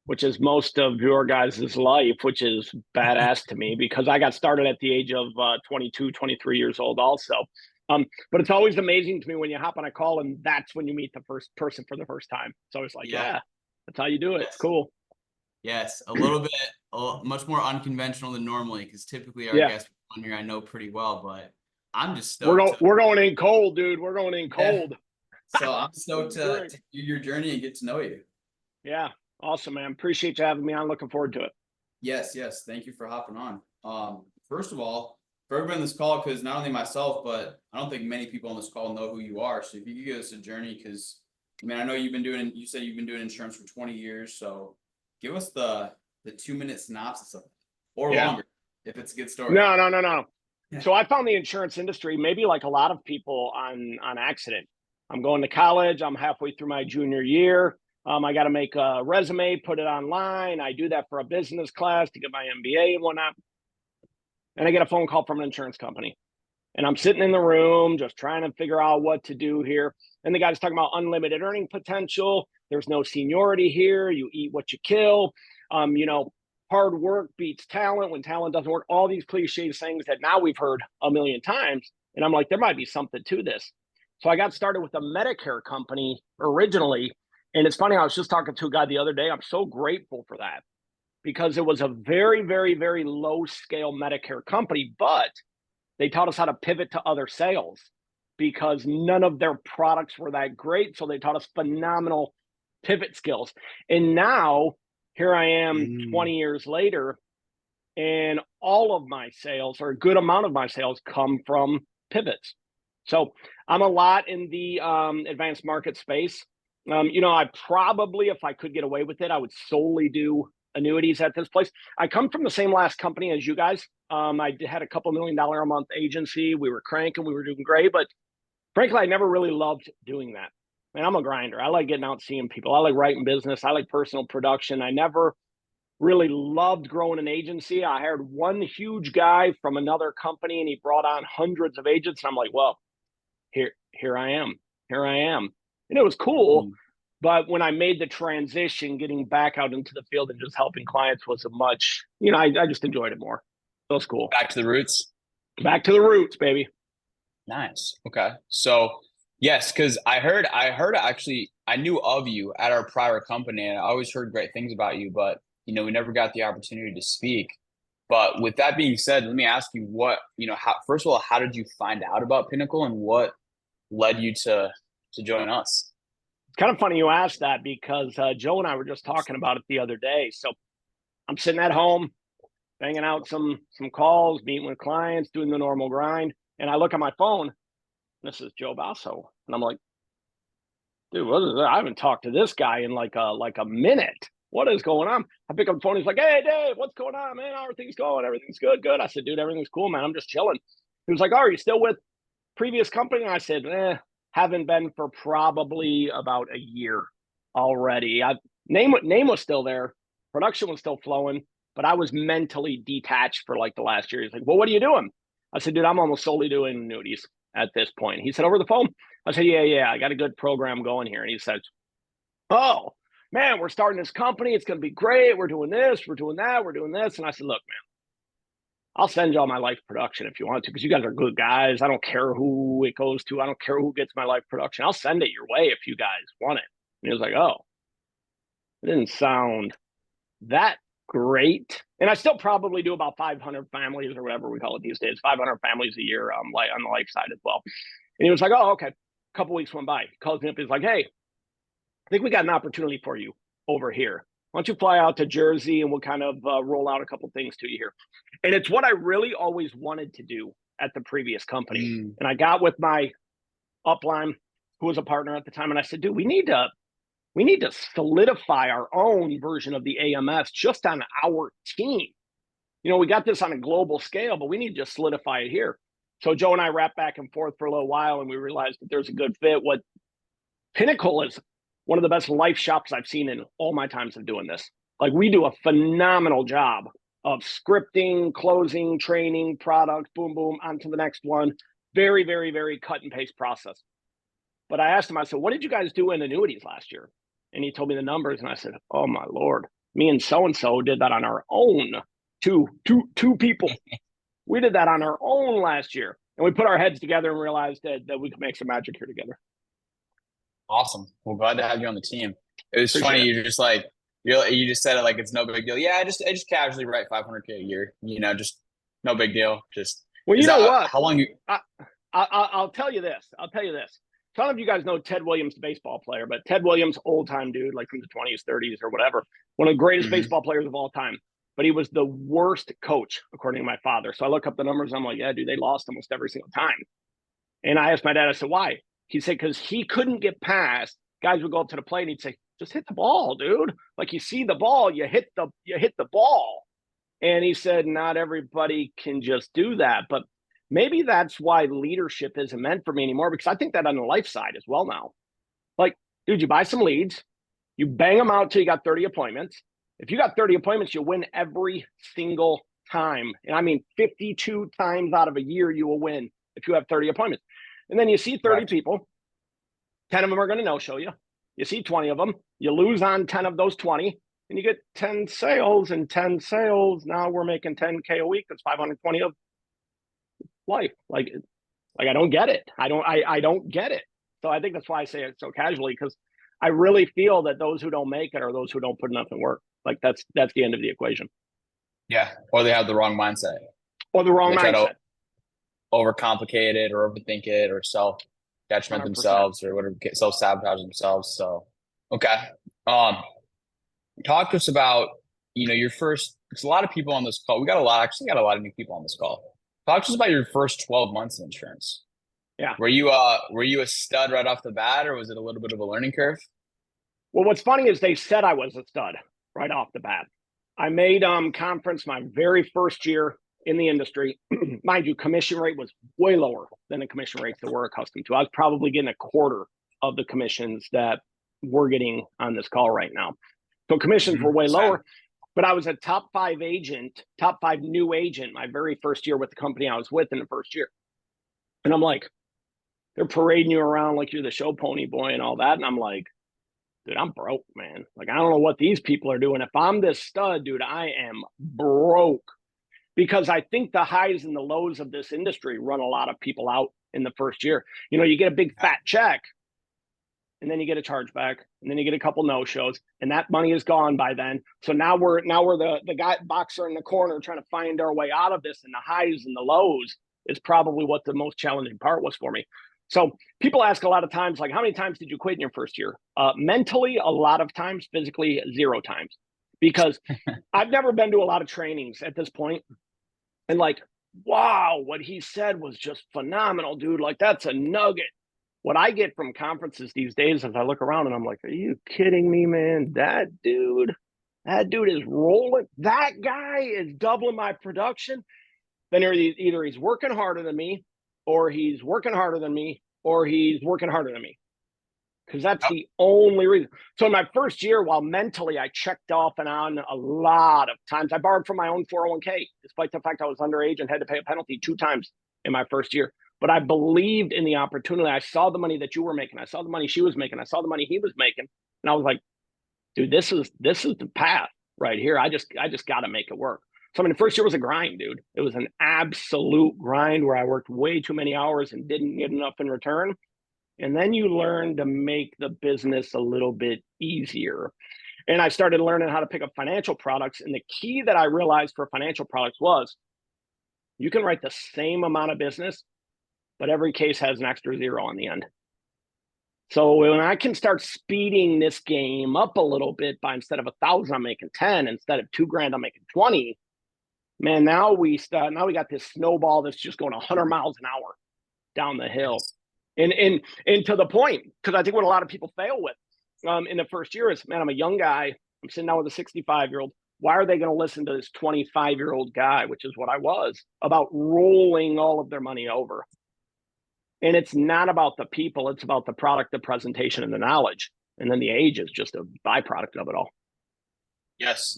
which is most of your guys' life, which is badass to me because I got started at the age of 22, 23 years old also. But it's always amazing to me when you hop on a call and that's when you meet the first person for the first time. So it's like, Yeah. yeah, that's how you do it. It's Yes. cool. Yes. A little bit, much more unconventional than normally because typically our Yeah. guests on here I know pretty well, but I'm just We're stoked going to, we're going in cold, dude. We're going in yeah. cold. So I'm stoked This is great. to hear your journey and get to know you. Yeah. Awesome, man. Appreciate you having me on. Looking forward to it. Yes, yes. Thank you for hopping on. First of all, for everyone on this call, because not only myself, but I don't think many people on this call know who you are. So if you could give us a journey, because I mean, I know you said you've been doing insurance for 20 years. So give us the 2-minute synopsis of it, or Yeah. longer, if it's a good story. No. So I found the insurance industry, maybe like a lot of people, on accident. I'm going to college. I'm halfway through my junior year. I got to make a resume, put it online. I do that for a business class to get my MBA and whatnot. And I get a phone call from an insurance company. And I'm sitting in the room just trying to figure out what to do here. And the guy's talking about unlimited earning potential. There's no seniority here. You eat what you kill. Hard work beats talent when talent doesn't work. All these cliche things that now we've heard a million times. And I'm like, there might be something to this. So I got started with a Medicare company originally. And it's funny, I was just talking to a guy the other day. I'm so grateful for that because it was a very, very, very low scale Medicare company, but they taught us how to pivot to other sales because none of their products were that great. So they taught us phenomenal pivot skills. And now here I am 20 years later, and all of my sales, or a good amount of my sales, come from pivots. So I'm a lot in the advanced market space. I probably, if I could get away with it, I would solely do annuities at this place. I come from the same last company as you guys. I had a couple $1 million a month agency. We were cranking, we were doing great, but frankly, I never really loved doing that. And I'm a grinder. I like getting out, seeing people. I like writing business. I like personal production. I never really loved growing an agency. I hired one huge guy from another company, and he brought on hundreds of agents. And I'm like, well, here I am. Here I am. And it was cool. But when I made the transition, getting back out into the field and just helping clients was a much, I just enjoyed it more. It was cool. Back to the roots. Back to the roots, baby. Nice. Okay. So yes, because I heard actually, I knew of you at our prior company and I always heard great things about you, but we never got the opportunity to speak. But with that being said, let me ask you first of all, how did you find out about Pinnacle and what led you to join us? It's kind of funny you asked that because Joe and I were just talking about it the other day. So I'm sitting at home, banging out some calls, meeting with clients, doing the normal grind. And I look at my phone. This is Joe Basso. And I'm like, dude, what is that? I haven't talked to this guy in like a minute. What is going on? I pick up the phone. He's like, hey, Dave, what's going on, man? How are things going? Everything's good. I said, dude, everything's cool, man. I'm just chilling. He was like, oh, are you still with previous company? And I said, haven't been for probably about a year already. Name was still there. Production was still flowing, but I was mentally detached for like the last year. He's like, well, what are you doing? I said, dude, I'm almost solely doing annuities at this point. He said, over the phone? I said, yeah, I got a good program going here. And he said, oh, man, we're starting this company. It's going to be great. We're doing this, we're doing that, we're doing this. And I said, look, man, I'll send you all my live production if you want to, because you guys are good guys. I don't care who it goes to. I don't care who gets my live production. I'll send it your way if you guys want it. And he was like, oh, it didn't sound that great. And I still probably do about 500 families or whatever we call it these days, 500 families a year on the life side as well. And he was like, oh, okay. A couple weeks went by. He calls me up. He's like, hey, I think we got an opportunity for you over here. Why don't you fly out to Jersey and we'll kind of roll out a couple things to you here. And it's what I really always wanted to do at the previous company. And I got with my upline, who was a partner at the time, and I said, dude, we need to solidify our own version of the AMS just on our team. We got this on a global scale, but we need to just solidify it here. So Joe and I rapped back and forth for a little while, and we realized that there's a good fit. What Pinnacle is one of the best life shops I've seen in all my times of doing this. Like, we do a phenomenal job of scripting, closing, training, product, boom, boom, on to the next one. Very, very, very cut and paste process. But I asked him, I said, what did you guys do in annuities last year? And he told me the numbers, and I said, "Oh my Lord, me and so did that on our own. Two people. We did that on our own last year, and we put our heads together and realized that we could make some magic here together." Awesome. Well, glad to have you on the team. It was Appreciate funny. it. You just like you just said it like it's no big deal. Yeah, I just casually write 500K a year. Just no big deal. Just Well, you is know that what? how long you? I'll tell you this. I'll tell you this. Some of you guys know Ted Williams, the baseball player, but Ted Williams, old time dude, like from the 20s, 30s, or whatever, one of the greatest Mhm. baseball players of all time. But he was the worst coach, according to my father. So I look up the numbers. And I'm like, yeah, dude, they lost almost every single time. And I asked my dad, I said, why? He said, because he couldn't get past. Guys would go up to the plate and he'd say, just hit the ball, dude. Like you see the ball, you hit the ball. And he said, not everybody can just do that. But maybe that's why leadership isn't meant for me anymore, because I think that on the life side as well now. Like, dude, you buy some leads, you bang them out till you got 30 appointments. If you got 30 appointments, you win every single time. And I mean, 52 times out of a year, you will win if you have 30 appointments. And then you see 30 Correct. people, 10 of them are going to no-show you. You see 20 of them, you lose on 10 of those 20, and you get 10 sales, and 10 sales. Now we're making 10K a week. That's 520 of life. Like I don't get it. I don't get it. So I think that's why I say it so casually, because I really feel that those who don't make it are those who don't put enough in work. Like that's the end of the equation. Yeah, or they have the wrong mindset. Or the wrong They try mindset. to overcomplicate it or overthink it or self detriment 100%. themselves or whatever, self sabotage themselves. So, okay. Talk to us about, your first, because a lot of people on this call, we got a lot of new people on this call. Talk to us about your first 12 months in insurance. Yeah. Were you a stud right off the bat, or was it a little bit of a learning curve? Well, what's funny is they said I was a stud right off the bat. I made conference my very first year in the industry. Mind you, commission rate was way lower than the commission rates that we're accustomed to. I was probably getting a quarter of the commissions that we're getting on this call right now. So commissions were way lower, but I was a top 5 new agent my very first year with the company I was with in the first year. And I'm like, they're parading you around like you're the show pony boy and all that. And I'm like, dude, I'm broke, man. Like, I don't know what these people are doing. If I'm this stud, dude, I am broke. Because I think the highs and the lows of this industry run a lot of people out in the first year. You get a big fat check, and then you get a chargeback, and then you get a couple no-shows, and that money is gone by then. So now we're the guy boxer in the corner trying to find our way out of this, and the highs and the lows is probably what the most challenging part was for me. So people ask a lot of times, like, how many times did you quit in your first year? Mentally, a lot of times. Physically, 0 times. Because I've never been to a lot of trainings at this point. And like, wow, what he said was just phenomenal, dude. Like, that's a nugget. What I get from conferences these days is I look around and I'm like, are you kidding me, man? That dude is rolling. That guy is doubling my production. Then either he's working harder than me, or he's working harder than me, or he's working harder than me. Because that's the only reason. So in my first year, while mentally I checked off and on a lot of times, I borrowed from my own 401k, despite the fact I was underage and had to pay a penalty 2 times in my first year. But I believed in the opportunity. I saw the money that you were making. I saw the money she was making. I saw the money he was making. And I was like, dude, this is the path right here. I just got to make it work. So I mean, the first year was a grind, dude. It was an absolute grind where I worked way too many hours and didn't get enough in return. And then you learn to make the business a little bit easier. And I started learning how to pick up financial products. And the key that I realized for financial products was you can write the same amount of business, but every case has an extra 0 on the end. So when I can start speeding this game up a little bit by instead of 1,000, I'm making 10. Instead of $2,000, I'm making 20. Man, now we got this snowball that's just going 100 miles an hour down the hill. And to the point, because I think what a lot of people fail with in the first year is, man, I'm a young guy. I'm sitting down with a 65-year-old. Why are they going to listen to this 25-year-old guy, which is what I was, about rolling all of their money over? And it's not about the people. It's about the product, the presentation, and the knowledge. And then the age is just a byproduct of it all. Yes.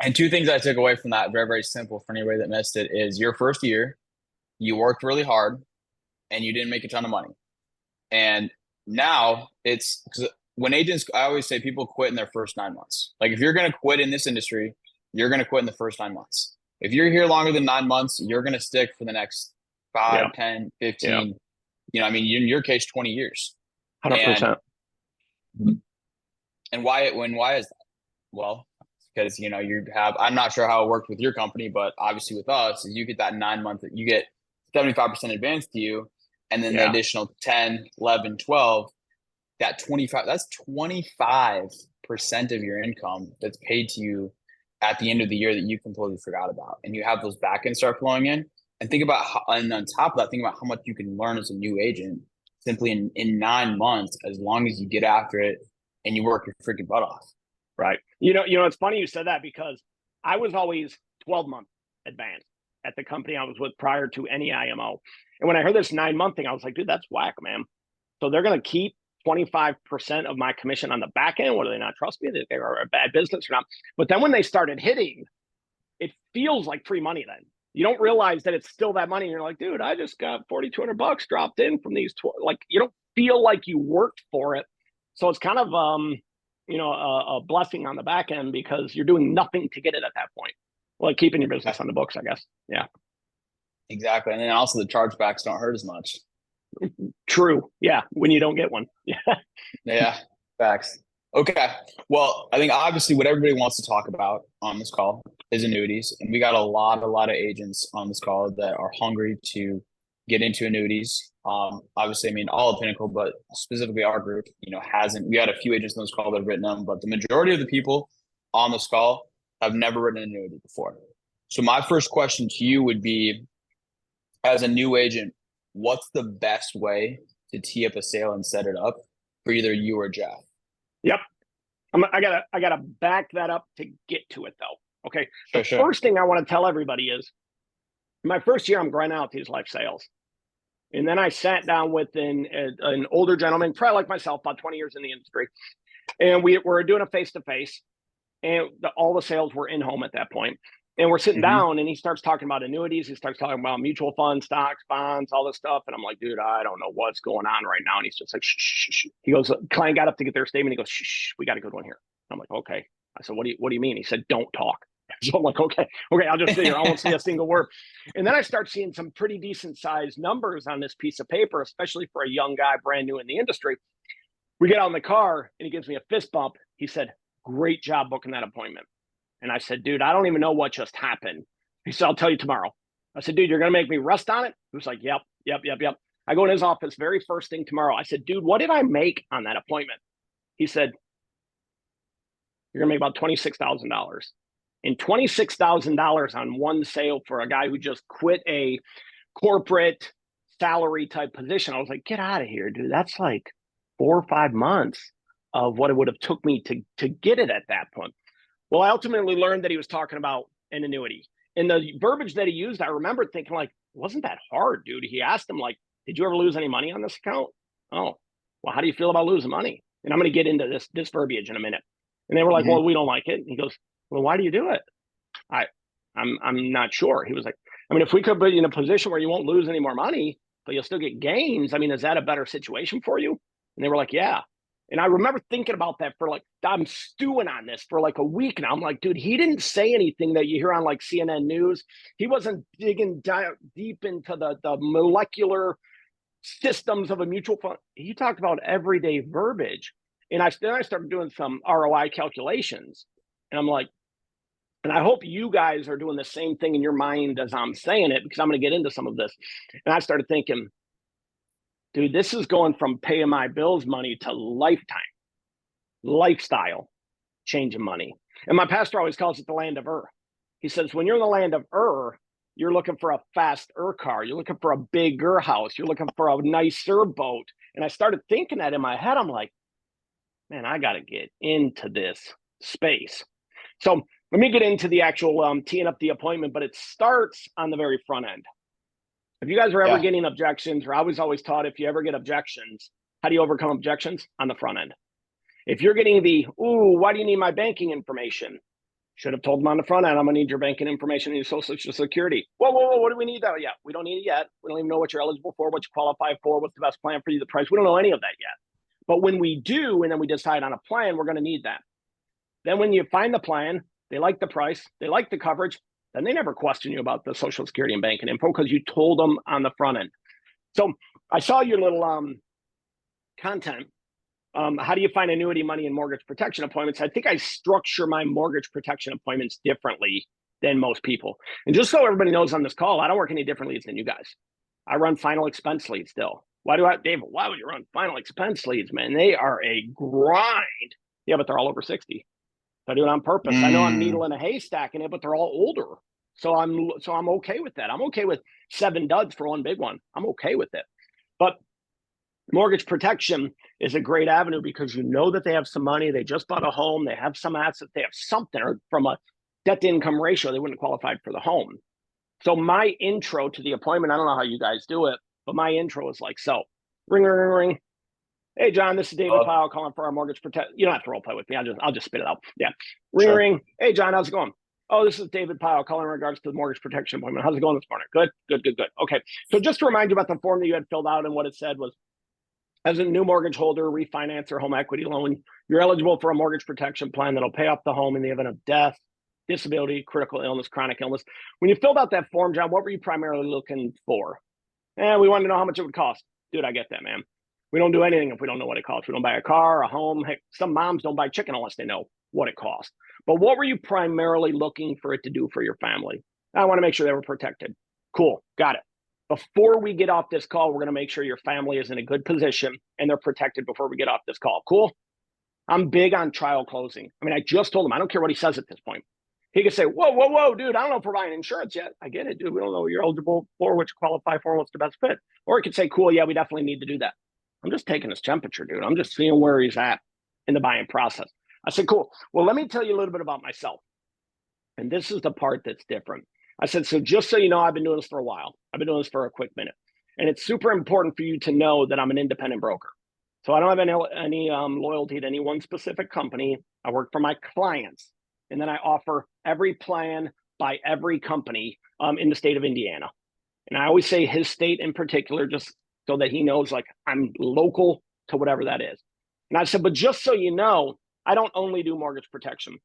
And 2 things I took away from that, very, very simple for anybody that missed it, is your first year, you worked really hard and you didn't make a ton of money. And now it's because when agents, I always say people quit in their first 9 months. Like if you're going to quit in this industry, you're going to quit in the first 9 months. If you're here longer than 9 months, you're going to stick for the next Yeah. 5, 10, Yeah. 15, I mean, in your case, 20 years. 100%. And why is that? Well, because, you have, I'm not sure how it worked with your company, but obviously with us, you get that 9 month, you get 75% advance to you. And then the Yeah. additional 10, 11, 12, that 25, that's 25% of your income that's paid to you at the end of the year that you completely forgot about. And you have those back ends start flowing in. And think about how, and on top of that, think about how much you can learn as a new agent simply in 9 months, as long as you get after it and you work your freaking butt off. Right. It's funny you said that because I was always 12-month advanced at the company I was with prior to any IMO. And when I heard this 9-month thing, I was like, dude, that's whack, man. So they're going to keep 25% of my commission on the back end. What, do they not trust me? They are a bad business or not? But then when they started hitting, it feels like free money then. You don't realize that it's still that money. And you're like, dude, I just got $4,200 dropped in from these. Like, you don't feel like you worked for it. So it's kind of, a blessing on the back end because you're doing nothing to get it at that point. Like keeping your business on the books, I guess. Yeah. Exactly. And then also the chargebacks don't hurt as much. True. Yeah. When you don't get one. Yeah. Yeah. Facts. Okay. Well, I think obviously what everybody wants to talk about on this call is annuities. And we got a lot of agents on this call that are hungry to get into annuities. Obviously, I mean, all of Pinnacle, but specifically our group, hasn't. We had a few agents on this call that have written them, but the majority of the people on this call have never written an annuity before. So my first question to you would be, as a new agent, what's the best way to tee up a sale and set it up for either you or Jeff? Yep. I gotta back that up to get to it though. Okay. The Sure. first thing I want to tell everybody is my first year, I'm grinding out these life sales. And then I sat down with an older gentleman, probably like myself, about 20 years in the industry. And we were doing a face-to-face, and all the sales were in-home at that point. And we're sitting down, and he starts talking about annuities. He starts talking about mutual funds, stocks, bonds, all this stuff. And I'm like, dude, I don't know what's going on right now. And he's just like, shh, shh, shh. He goes, client got up to get their statement. He goes, shh, we got a good one here. I'm like, okay. I said, what do you mean? He said, don't talk. So I'm like, okay, I'll just sit here. I won't say a single word. And then I start seeing some pretty decent sized numbers on this piece of paper, especially for a young guy brand new in the industry. We get out in the car and he gives me a fist bump. He said, great job booking that appointment. And I said, dude, I don't even know what just happened. He said, I'll tell you tomorrow. I said, dude, you're going to make me rest on it? He was like, yep. I go in his office very first thing tomorrow. I said, dude, what did I make on that appointment? He said, you're going to make about $26,000. And $26,000 on one sale for a guy who just quit a corporate salary type position. I was like, get out of here, dude. That's like 4 or 5 months of what it would have took me to get it at that point. Well, I ultimately learned that he was talking about an annuity. And the verbiage that he used, I remember thinking like, wasn't that hard, dude? He asked him like, did you ever lose any money on this account? Oh, well, how do you feel about losing money? And I'm going to get into this verbiage in a minute. And they were like, well, we don't like it. And he goes, well, why do you do it? I'm not sure. He was like, I mean, if we could be in a position where you won't lose any more money, but you'll still get gains, I mean, is that a better situation for you? And they were like, yeah. And I remember thinking about that for like, I'm stewing on this for like a week now. I'm like, dude, he didn't say anything that you hear on like CNN News. He wasn't digging deep into the molecular systems of a mutual fund. He talked about everyday verbiage. And then I started doing some ROI calculations. And I'm like, and I hope you guys are doing the same thing in your mind as I'm saying it, because I'm going to get into some of this. And I started thinking, dude, this is going from paying my bills money to lifestyle changing money. And my pastor always calls it the land of He says, when you're in the land of you're looking for a faster car. You're looking for a bigger house. You're looking for a nicer boat. And I started thinking that in my head. I'm like, man, I got to get into this space. So let me get into the actual teeing up the appointment, but it starts on the very front end. If you guys are ever getting objections, or I was always taught, if you ever get objections, how do you overcome objections? On the front end. If you're getting why do you need my banking information? Should have told them on the front end, I'm going to need your banking information and your social security. Whoa, what do we need that? Yeah, we don't need it yet. We don't even know what you're eligible for, what you qualify for, what's the best plan for you, the price. We don't know any of that yet. But when we do, and then we decide on a plan, we're going to need that. Then when you find the plan, they like the price, they like the coverage, then they never question you about the Social Security and banking info because you told them on the front end. So I saw your little content. How do you find annuity money and mortgage protection appointments? I think I structure my mortgage protection appointments differently than most people. And just so everybody knows on this call, I don't work any different leads than you guys. I run final expense leads still. David, why would you run final expense leads, man? They are a grind. Yeah, but they're all over 60. So I do it on purpose. I know I'm needle in a haystack in it, but they're all older. So I'm okay with that. I'm okay with 7 duds for one big one. I'm okay with it. But mortgage protection is a great avenue because you know that they have some money. They just bought a home. They have some assets. They have something, or from a debt to income ratio, they wouldn't have qualified for the home. So my intro to the appointment, I don't know how you guys do it, but my intro is like, so ring, ring, ring, ring. Hey, John, this is David Pyle calling for our mortgage protection. You don't have to role play with me. I'll just spit it out. Yeah. Ring, Sure. ring. Hey, John, how's it going? Oh, this is David Pyle calling in regards to the mortgage protection appointment. How's it going this morning? Good, good, good, good. Okay. So just to remind you about the form that you had filled out, and what it said was, as a new mortgage holder, refinance, or home equity loan, you're eligible for a mortgage protection plan that'll pay off the home in the event of death, disability, critical illness, chronic illness. When you filled out that form, John, what were you primarily looking for? We wanted to know how much it would cost. Dude, I get that, man. We don't do anything if we don't know what it costs. We don't buy a car, a home. Heck, some moms don't buy chicken unless they know what it costs. But what were you primarily looking for it to do for your family? I want to make sure they were protected. Cool, got it. Before we get off this call, we're going to make sure your family is in a good position and they're protected before we get off this call. Cool? I'm big on trial closing. I mean, I just told him, I don't care what he says at this point. He could say, whoa, whoa, whoa, dude, I don't know if we're buying insurance yet. I get it, dude. We don't know what you're eligible for, what you qualify for, what's the best fit. Or he could say, cool, yeah, we definitely need to do that. I'm just taking his temperature, dude. I'm just seeing where he's at in the buying process. I said, cool. Well, let me tell you a little bit about myself. And this is the part that's different. I said, so just so you know, I've been doing this for a while. I've been doing this for a quick minute. And it's super important for you to know that I'm an independent broker. So I don't have any loyalty to any one specific company. I work for my clients. And then I offer every plan by every company in the state of Indiana. And I always say his state in particular, just so that he knows, like, I'm local to whatever that is. And I said, but just so you know, I don't only do mortgage protection.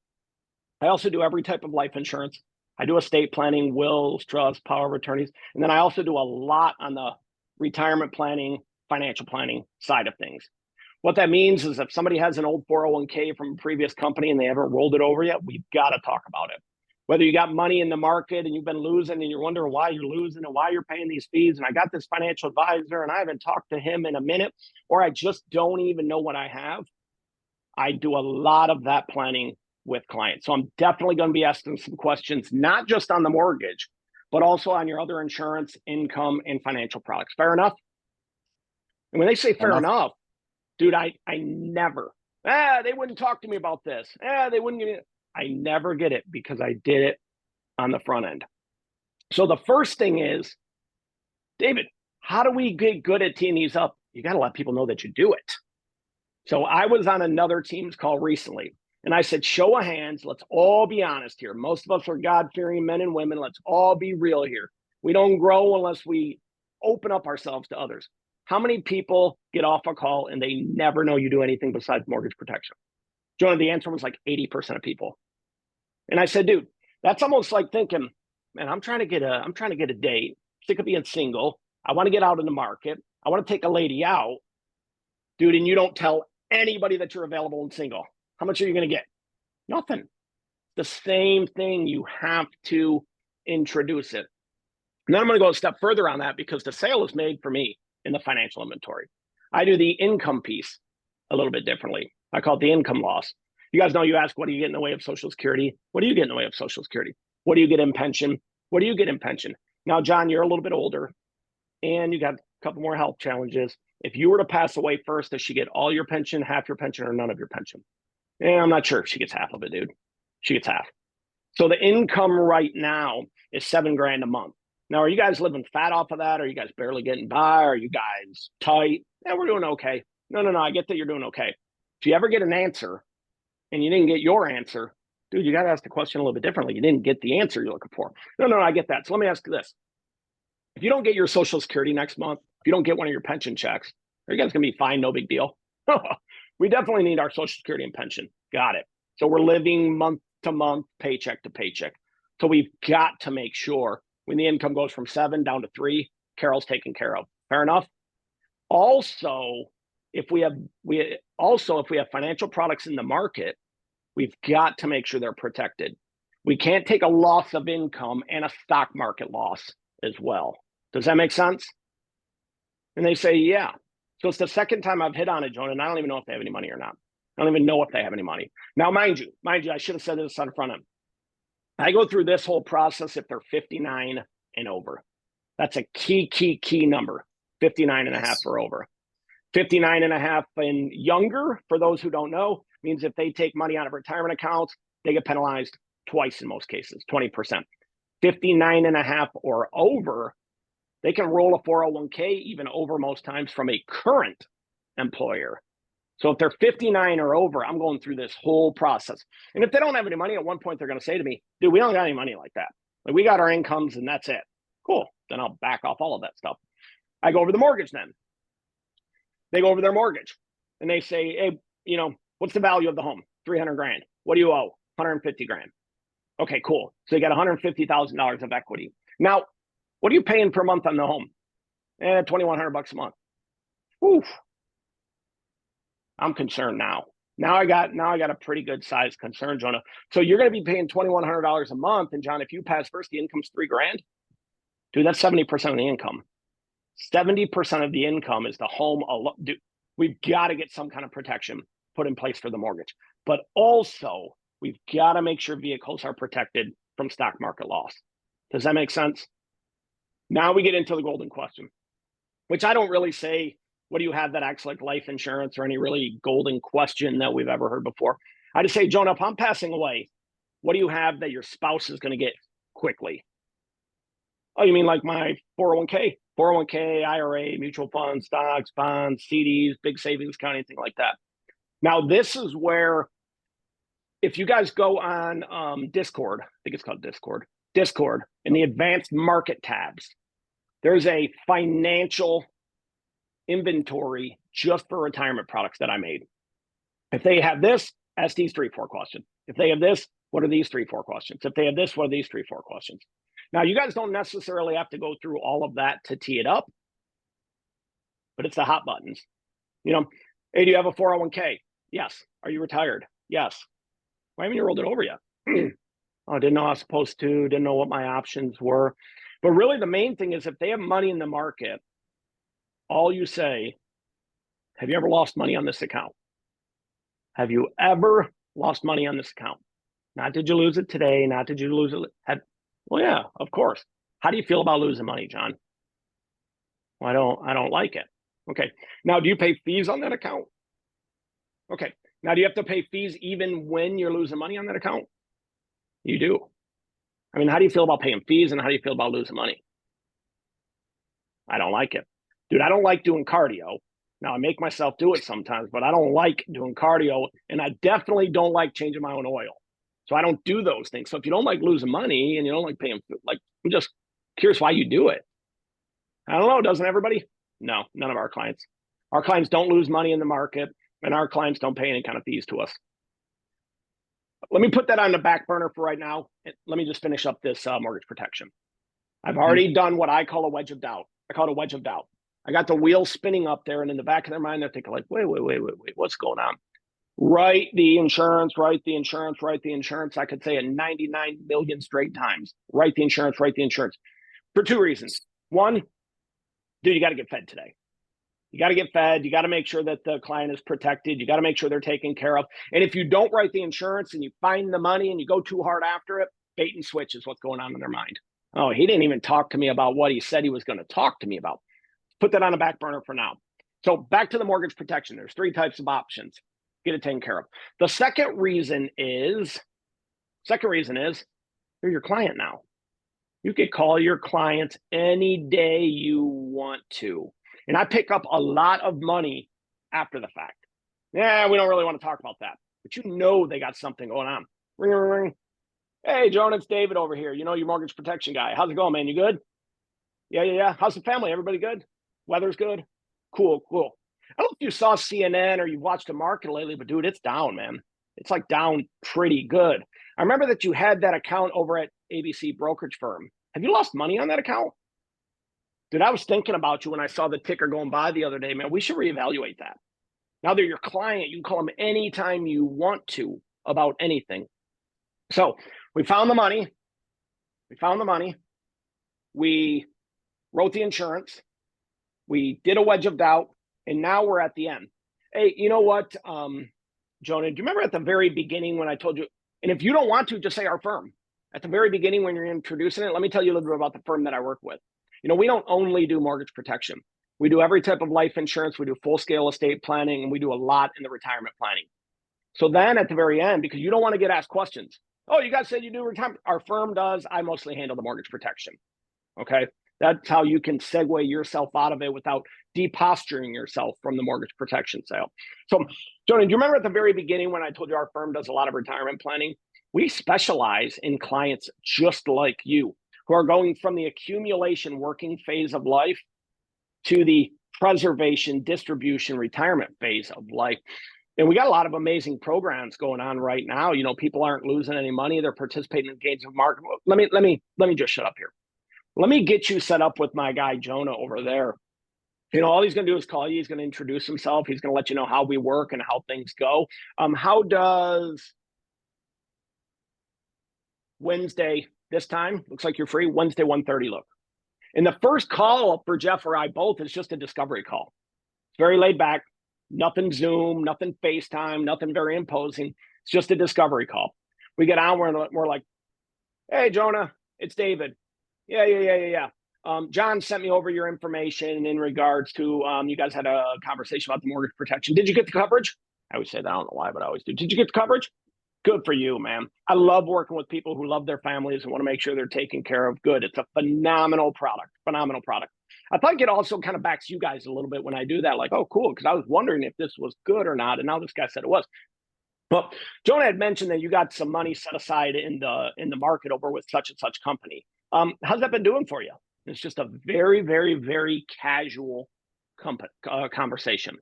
I also do every type of life insurance. I do estate planning, wills, trusts, power of attorneys. And then I also do a lot on the retirement planning, financial planning side of things. What that means is if somebody has an old 401k from a previous company and they haven't rolled it over yet, we've got to talk about it. Whether you got money in the market and you've been losing and you're wondering why you're losing and why you're paying these fees, and I got this financial advisor and I haven't talked to him in a minute, or I just don't even know what I have, I do a lot of that planning with clients. So I'm definitely going to be asking some questions, not just on the mortgage, but also on your other insurance, income, and financial products. Fair enough? And when they say fair enough, dude, I never, they wouldn't talk to me about this. They wouldn't give me, I never get it because I did it on the front end. So the first thing is, David, how do we get good at teeing these up? You got to let people know that you do it. So I was on another team's call recently, and I said, show of hands, let's all be honest here. Most of us are God-fearing men and women. Let's all be real here. We don't grow unless we open up ourselves to others. How many people get off a call and they never know you do anything besides mortgage protection? Jonah, the answer was like 80% of people. And I said, dude, that's almost like thinking, man, I'm trying to get a date, sick of being single. I want to get out in the market. I want to take a lady out, dude, and you don't tell anybody that you're available and single. How much are you going to get? Nothing. The same thing. You have to introduce it. And then I'm going to go a step further on that because the sale is made for me in the financial inventory. I do the income piece a little bit differently. I call it the income loss. You guys know, you ask, what do you get in the way of Social Security? What do you get in the way of Social Security? What do you get in pension? What do you get in pension? Now, John, you're a little bit older and you got a couple more health challenges. If you were to pass away first, does she get all your pension, half your pension, or none of your pension? I'm not sure if she gets half of it, dude. She gets half. So the income right now is $7,000 a month. Now, are you guys living fat off of that? Are you guys barely getting by? Are you guys tight? Yeah, we're doing okay. No, I get that you're doing okay. If you ever get an answer and you didn't get your answer, dude, you got to ask the question a little bit differently. You didn't get the answer you're looking for. No, I get that. So let me ask you this. If you don't get your Social Security next month, if you don't get one of your pension checks, are you guys going to be fine? No big deal. We definitely need our Social Security and pension. Got it. So we're living month to month, paycheck to paycheck. So we've got to make sure when the income goes from 7 down to 3, Carol's taken care of. Fair enough. Also, if we have financial products in the market, we've got to make sure they're protected. We can't take a loss of income and a stock market loss as well. Does that make sense? And they say, yeah. So it's the second time I've hit on it, Jonah, and I don't even know if they have any money or not. I don't even know if they have any money. Now, mind you, I should have said this on the front end. I go through this whole process if they're 59 and over. That's a key number, 59 and a half or over. 59 and a half and younger, for those who don't know, means if they take money out of retirement accounts, they get penalized twice in most cases, 20%. 59 and a half or over, they can roll a 401k even over most times from a current employer. So if they're 59 or over, I'm going through this whole process. And if they don't have any money, at one point they're going to say to me, dude, we don't got any money like that. Like, we got our incomes and that's it. Cool. Then I'll back off all of that stuff. I go over the mortgage then. They go over their mortgage and they say, hey, what's the value of the home? 300 grand. What do you owe? 150 grand. Okay, cool. So you got $150,000 of equity. Now, what are you paying per month on the home? $2,100 a month. Oof. I'm concerned now. Now I got a pretty good sized concern, Jonah. So you're going to be paying $2,100 a month, and John, if you pass first, the income's $3,000. Dude, that's 70% of the income. 70% of the income is the home alone. Dude, we've got to get some kind of protection put in place for the mortgage, but also we've got to make sure vehicles are protected from stock market loss. Does that make sense? Now we get into the golden question, which I don't really say, what do you have that acts like life insurance or any really golden question that we've ever heard before? I just say, Jonah, if I'm passing away, what do you have that your spouse is going to get quickly? Oh, you mean like my 401k, IRA, mutual funds, stocks, bonds, CDs, big savings account, anything like that. Now, this is where, if you guys go on Discord, I think it's called Discord, in the advanced market tabs, there's a financial inventory just for retirement products that I made. If they have this, ask these 3-4 questions. If they have this, what are these 3-4 questions? If they have this, what are these 3-4 questions? Now, you guys don't necessarily have to go through all of that to tee it up, but it's the hot buttons. Hey, do you have a 401k? Yes. Are you retired? Yes. Why haven't you rolled it over yet? Oh, I didn't know I was supposed to, didn't know what my options were. But really, the main thing is if they have money in the market, all you say, have you ever lost money on this account? Have you ever lost money on this account? Not did you lose it today, not did you lose it. Well, yeah, of course. How do you feel about losing money, John? Well, I don't like it. Okay. Now, do you pay fees on that account? Okay. Now, do you have to pay fees even when you're losing money on that account? You do. I mean, how do you feel about paying fees and how do you feel about losing money? I don't like it. Dude, I don't like doing cardio. Now, I make myself do it sometimes, but I don't like doing cardio, and I definitely don't like changing my own oil. So I don't do those things. So if you don't like losing money and you don't like paying, I'm just curious why you do it. I don't know. Doesn't everybody? No, none of our clients. Our clients don't lose money in the market, and our clients don't pay any kind of fees to us. Let me put that on the back burner for right now. Let me just finish up this mortgage protection. I've already done what I call a wedge of doubt. I call it a wedge of doubt. I got the wheel spinning up there, and in the back of their mind, they're thinking like, wait, what's going on? Write the insurance. I could say it 99 million straight times. Write the insurance. For 2 reasons. One, dude, you got to get fed today. You got to get fed. You got to make sure that the client is protected. You got to make sure they're taken care of. And if you don't write the insurance and you find the money and you go too hard after it, bait and switch is what's going on in their mind. Oh, he didn't even talk to me about what he said he was going to talk to me about. Put that on the back burner for now. So back to the mortgage protection. There's 3 types of options. Get it taken care of. The second reason is you're your client now. You can call your clients any day you want to. And I pick up a lot of money after the fact. Yeah, we don't really want to talk about that. But they got something going on. Ring, ring, ring. Hey, Joan, it's David over here. Your mortgage protection guy. How's it going, man? You good? Yeah. How's the family? Everybody good? Weather's good? Cool. I don't know if you saw CNN or you watched the market lately, but dude, it's down, man. It's like down pretty good. I remember that you had that account over at ABC brokerage firm. Have you lost money on that account? Dude, I was thinking about you when I saw the ticker going by the other day, man. We should reevaluate that. Now they're your client. You can call them anytime you want to about anything. So we found the money. We found the money. We wrote the insurance. We did a wedge of doubt. And now we're at the end. Hey, you know what, Jonah, do you remember at the very beginning when I told you, and if you don't want to, just say our firm. At the very beginning when you're introducing it, let me tell you a little bit about the firm that I work with. You know, we don't only do mortgage protection. We do every type of life insurance. We do full-scale estate planning, and we do a lot in the retirement planning. So then at the very end, because you don't want to get asked questions. Oh, you guys said you do retirement. Our firm does. I mostly handle the mortgage protection. Okay. That's how you can segue yourself out of it without deposturing yourself from the mortgage protection sale. So, Jonah, do you remember at the very beginning when I told you our firm does a lot of retirement planning? We specialize in clients just like you who are going from the accumulation working phase of life to the preservation, distribution, retirement phase of life. And we got a lot of amazing programs going on right now. You know, people aren't losing any money. They're participating in gains of market. Let me just shut up here. Let me get you set up with my guy, Jonah, over there. You know, all he's going to do is call you. He's going to introduce himself. He's going to let you know how we work and how things go. How does Wednesday this time? Looks like you're free. Wednesday, 1:30 look. And the first call for Jeff or I both is just a discovery call. It's very laid back. Nothing Zoom, nothing FaceTime, nothing very imposing. It's just a discovery call. We get on, we're like, hey, Jonah, it's David. Yeah. John sent me over your information in regards to, you guys had a conversation about the mortgage protection. Did you get the coverage? I always say that. I don't know why, but I always do. Did you get the coverage? Good for you, man. I love working with people who love their families and want to make sure they're taken care of. Good. It's a phenomenal product. I think it also kind of backs you guys a little bit when I do that. Like, oh, cool. Because I was wondering if this was good or not. And now this guy said it was. Well, Jonah had mentioned that you got some money set aside in the market over with such and such company. How's that been doing for you? It's just a very, very, very casual conversation.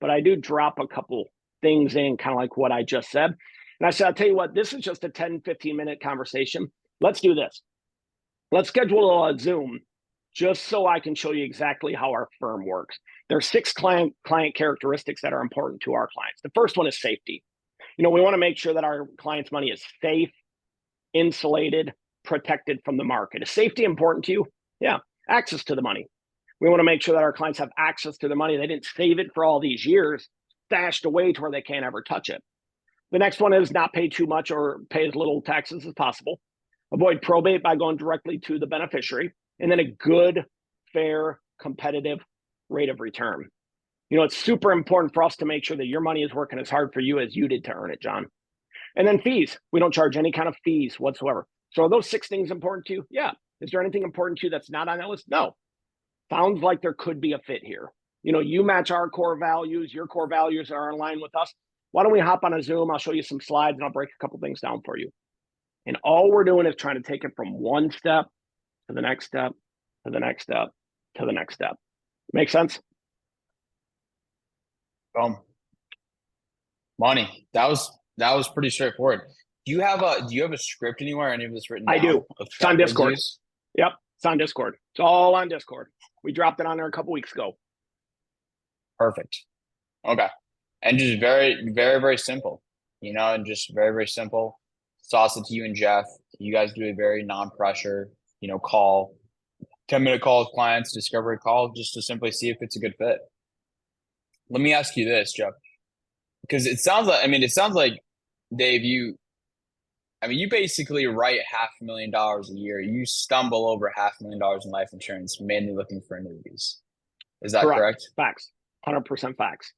But I do drop a couple things in, kind of like what I just said. And I said, I'll tell you what, this is just a 10, 15-minute conversation. Let's do this. Let's schedule a Zoom just so I can show you exactly how our firm works. There are 6 client characteristics that are important to our clients. The first one is safety. You know, we want to make sure that our clients' money is safe, insulated, protected from the market. Is safety important to you? Yeah. Access to the money. We want to make sure that our clients have access to the money. They didn't save it for all these years, stashed away to where they can't ever touch it. The next one is not pay too much or pay as little taxes as possible. Avoid probate by going directly to the beneficiary. And then a good, fair, competitive rate of return. You know, it's super important for us to make sure that your money is working as hard for you as you did to earn it, John. And then fees. We don't charge any kind of fees whatsoever. So are those 6 things important to you? Yeah. Is there anything important to you that's not on that list? No. Sounds like there could be a fit here. You know, you match our core values. Your core values are in line with us. Why don't we hop on a Zoom? I'll show you some slides and I'll break a couple things down for you. And all we're doing is trying to take it from one step to the next step, to the next step, to the next step. Make sense? Money. That was pretty straightforward. Do you have a script anywhere? Any of this written down? I do. It's on Discord. Yep. It's on Discord. It's all on Discord. We dropped it on there a couple weeks ago. Perfect. Okay. And just very, very, very simple, you know, and just very, very simple. Toss it to you and Jeff. You guys do a very non-pressure, you know, call, 10-minute call with clients, discovery call, just to simply see if it's a good fit. Let me ask you this, Jeff, because it sounds like, Dave, you basically write $500,000 a year. You stumble over $500,000 in life insurance, mainly looking for annuities. Is that correct? Facts. 100% facts.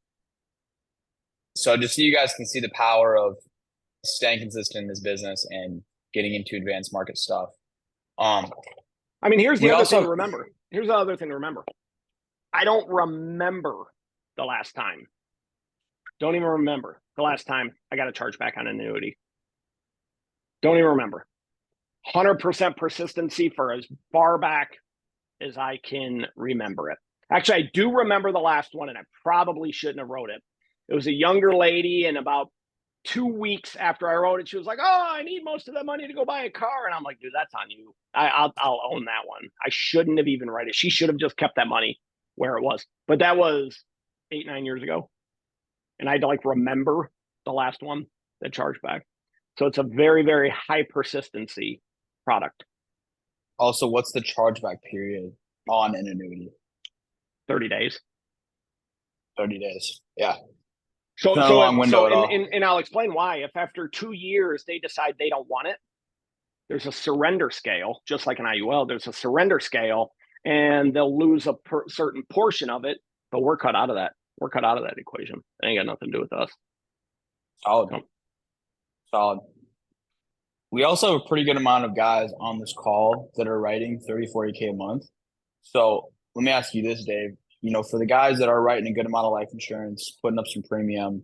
So just so you guys can see the power of staying consistent in this business and getting into advanced market stuff. Here's the other thing to remember. Here's the other thing to remember. I don't remember the last time. Don't even remember the last time I got a charge back on an annuity. Don't even remember. 100% persistency for as far back as I can remember it. Actually, I do remember the last one, and I probably shouldn't have wrote it. It was a younger lady, and about 2 weeks after I wrote it, she was like, "Oh, I need most of the money to go buy a car," and I'm like, "Dude, that's on you. I'll own that one. I shouldn't have even write it. She should have just kept that money where it was." But that was 8, 9 years ago, and I had to like remember the last one that charged back. So it's a very, very high persistency product. Also, what's the chargeback period on an annuity? 30 days. 30 days. Yeah. So, Not a long window at all. and I'll explain why. If after 2 years they decide they don't want it, there's a surrender scale, just like an IUL. There's a surrender scale, and they'll lose a certain portion of it. But we're cut out of that. We're cut out of that equation. It ain't got nothing to do with us. Solid. So, Solid. We also have a pretty good amount of guys on this call that are writing 30, 40K a month. So let me ask you this, Dave. You know, for the guys that are writing a good amount of life insurance, putting up some premium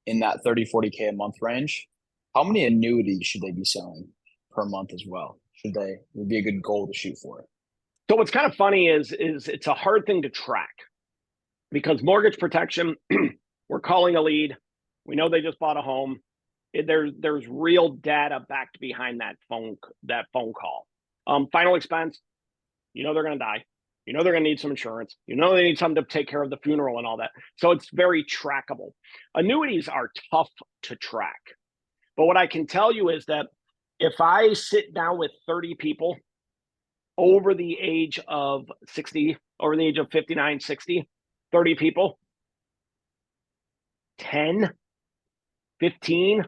in that 30, 40K a month range, how many annuities should they be selling per month as well? Would be a good goal to shoot for? so what's kind of funny is it's a hard thing to track because mortgage protection, we're calling a lead. We know they just bought a home. There's real data backed behind that phone call. Final expense, you know they're going to die. You know they're going to need some insurance. You know they need something to take care of the funeral and all that. So it's very trackable. Annuities are tough to track. But what I can tell you is that if I sit down with 30 people over the age of 60, over the age of 59, 60, 30 people, 10, 15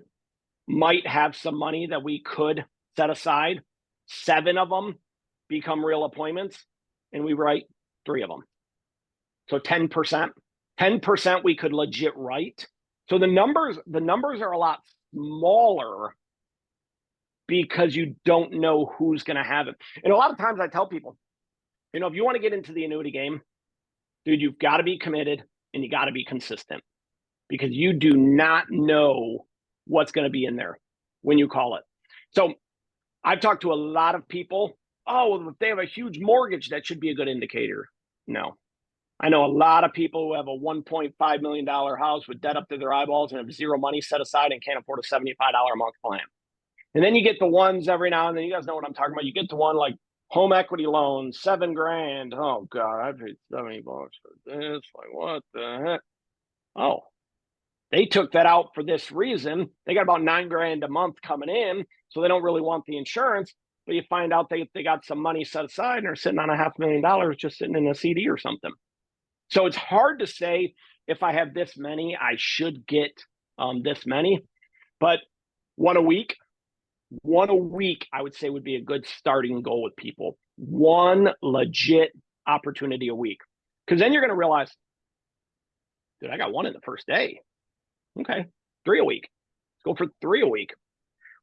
might have some money that we could set aside. 7 of them become real appointments, and we write 3 of them. So 10%. 10% we could legit write. So the numbers are a lot smaller because you don't know who's going to have it. And a lot of times I tell people, you know, if you want to get into the annuity game, dude, you've got to be committed and you got to be consistent because you do not know what's going to be in there when you call it. So I've talked to a lot of people. Oh, well, if they have a huge mortgage, that should be a good indicator. No. I know a lot of people who have a $1.5 million house with debt up to their eyeballs and have zero money set aside and can't afford a $75 a month plan. And then you get the ones every now and then, you guys know what I'm talking about. You get the one like home equity loan, $7,000. Oh God, I paid $70 for this. Like, what the heck? Oh, they took that out for this reason. They got about $9,000 a month coming in, so they don't really want the insurance. But you find out they got some money set aside and they're sitting on $500,000 just sitting in a CD or something. So it's hard to say if I have this many, I should get this many. But one a week, I would say would be a good starting goal with people. One legit opportunity a week. Because then you're going to realize, dude, I got one in the first day. Okay, 3 a week. Let's go for 3 a week.